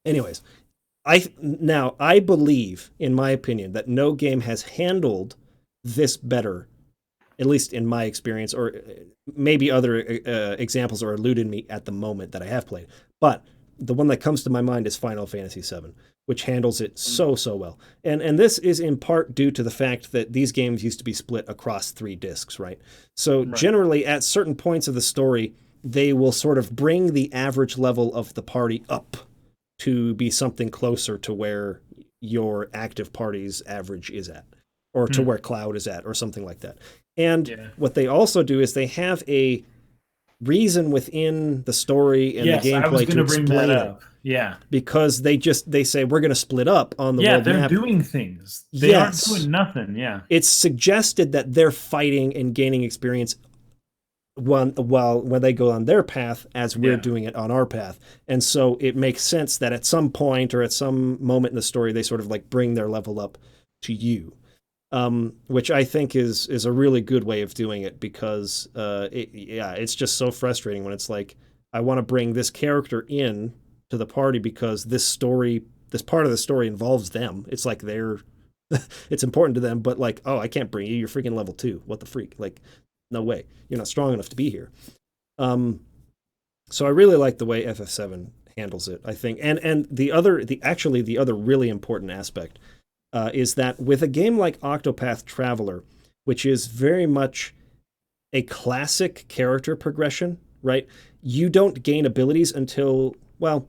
anyways, I believe, in my opinion, that no game has handled this better, at least in my experience, or maybe other examples are eluding me at the moment that I have played. But the one that comes to my mind is Final Fantasy VII, which handles it so well. And this is in part due to the fact that these games used to be split across 3 discs, right? So generally, at certain points of the story, they will sort of bring the average level of the party up to be something closer to where your active party's average is at, or to where Cloud is at, or something like that. And what they also do is they have a reason within the story and the gameplay to explain it. Yeah, because they say we're going to split up on the world map. Yeah, they're doing things. They aren't doing nothing. Yeah, it's suggested that they're fighting and gaining experience when they go on their path as we're doing it on our path. And so it makes sense that at some point or at some moment in the story, they sort of like bring their level up to you. Which I think is a really good way of doing it because it's just so frustrating when it's like, I want to bring this character in to the party because this part of the story involves them. It's like it's important to them, but like, oh, I can't bring you. You're freaking level 2. What the freak? Like, no way. You're not strong enough to be here. So I really like the way FF7 handles it, I think. And the other really important aspect is that with a game like Octopath Traveler, which is very much a classic character progression, right? You don't gain abilities until, well,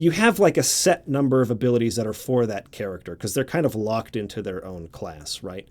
you have like a set number of abilities that are for that character because they're kind of locked into their own class, right?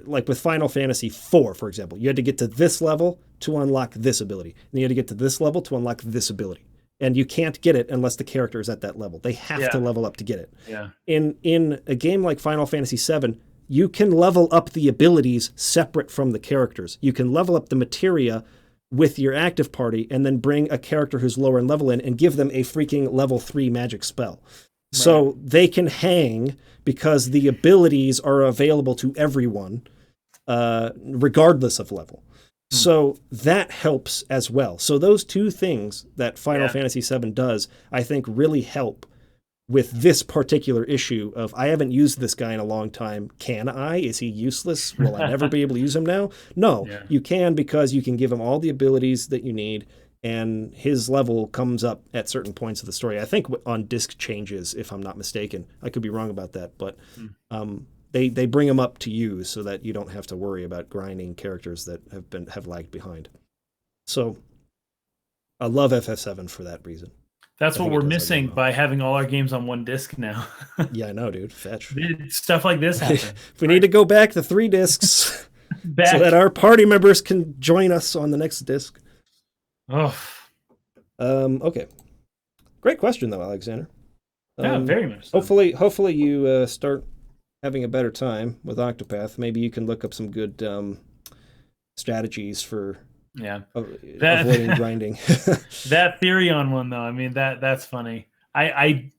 Like with Final Fantasy IV, for example, you had to get to this level to unlock this ability. And you had to get to this level to unlock this ability. And you can't get it unless the character is at that level. They have to level up to get it. Yeah. In a game like Final Fantasy VII, you can level up the abilities separate from the characters. You can level up the materia with your active party and then bring a character who's lower in level in and give them a freaking level 3 magic spell. Right. So they can hang because the abilities are available to everyone, regardless of level. So that helps as well. So those two things that Final Fantasy VII does, I think really help with this particular issue of, I haven't used this guy in a long time. Can I? Is he useless? Will I never be able to use him now? No, you can, because you can give him all the abilities that you need, and his level comes up at certain points of the story. I think on disc changes, if I'm not mistaken. I could be wrong about that, but they bring him up to you so that you don't have to worry about grinding characters that have lagged behind. So I love FF7 for that reason. That's what we're missing by having all our games on one disc now. Yeah, I know, dude. Fetch. Stuff like this happens. We need to go back to 3 discs so that our party members can join us on the next disc. Oh. Okay. Great question, though, Alexander. Yeah, very much so. Hopefully you start having a better time with Octopath. Maybe you can look up some good strategies for avoiding grinding. That Therion one, though, I mean, that's funny. I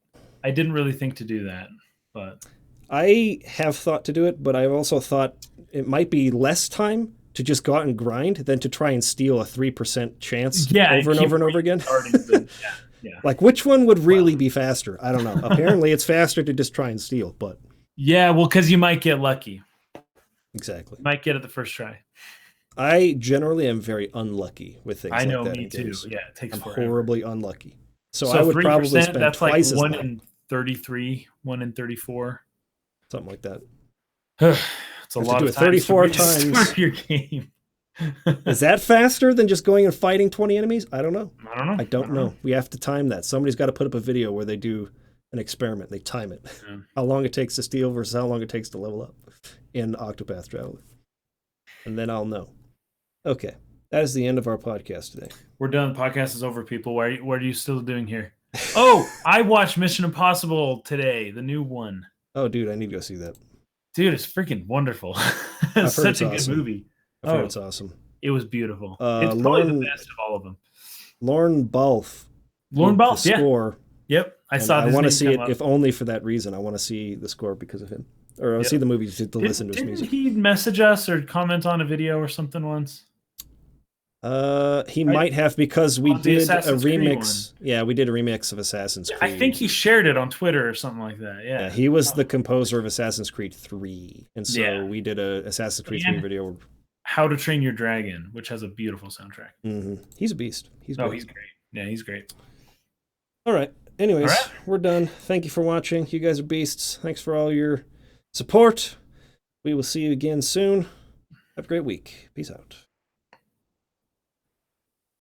didn't really think to do that, but I have thought to do it, but I've also thought it might be less time to just go out and grind than to try and steal a 3% chance over and over and over again. Like, which one would really be faster? I don't know. Apparently, it's faster to just try and steal, but yeah, well, because you might get lucky. Exactly. You might get it the first try. I generally am very unlucky with things like that. I know, me too. Yeah, it takes forever. Horribly unlucky. So I would probably spend that's twice like 1 as in 33, 1 in 34. Something like that. It's a lot of 34 times your game. Is that faster than just going and fighting 20 enemies? I don't know. I don't know. We have to time that. Somebody's got to put up a video where they do an experiment. They time it. Yeah. How long it takes to steal versus how long it takes to level up in Octopath Traveler. And then I'll know. Okay. That is the end of our podcast today. We're done. The podcast is over, people. What are you still doing here? Oh, I watched Mission Impossible today, the new one. Oh, dude, I need to go see that. Dude, it's freaking wonderful. It's such a good movie. I've heard it's awesome. It was beautiful. It's probably the best of all of them. Lorne Balfe. The score. Yep. I want to see it, if only for that reason. I want to see the score because of him. Or I'll see the movie to listen to his music. Didn't he message us or comment on a video or something once? He might have, because we did a remix. Yeah, we did a remix of Assassin's Creed. I think he shared it on Twitter or something like that. Yeah, he was the composer of Assassin's Creed 3. And so we did a Assassin's Creed 3 video. How to Train Your Dragon, which has a beautiful soundtrack. Mm-hmm. He's a beast. He's great. Yeah, he's great. All right. Anyways, we're done. Thank you for watching. You guys are beasts. Thanks for all your support. We will see you again soon. Have a great week. Peace out.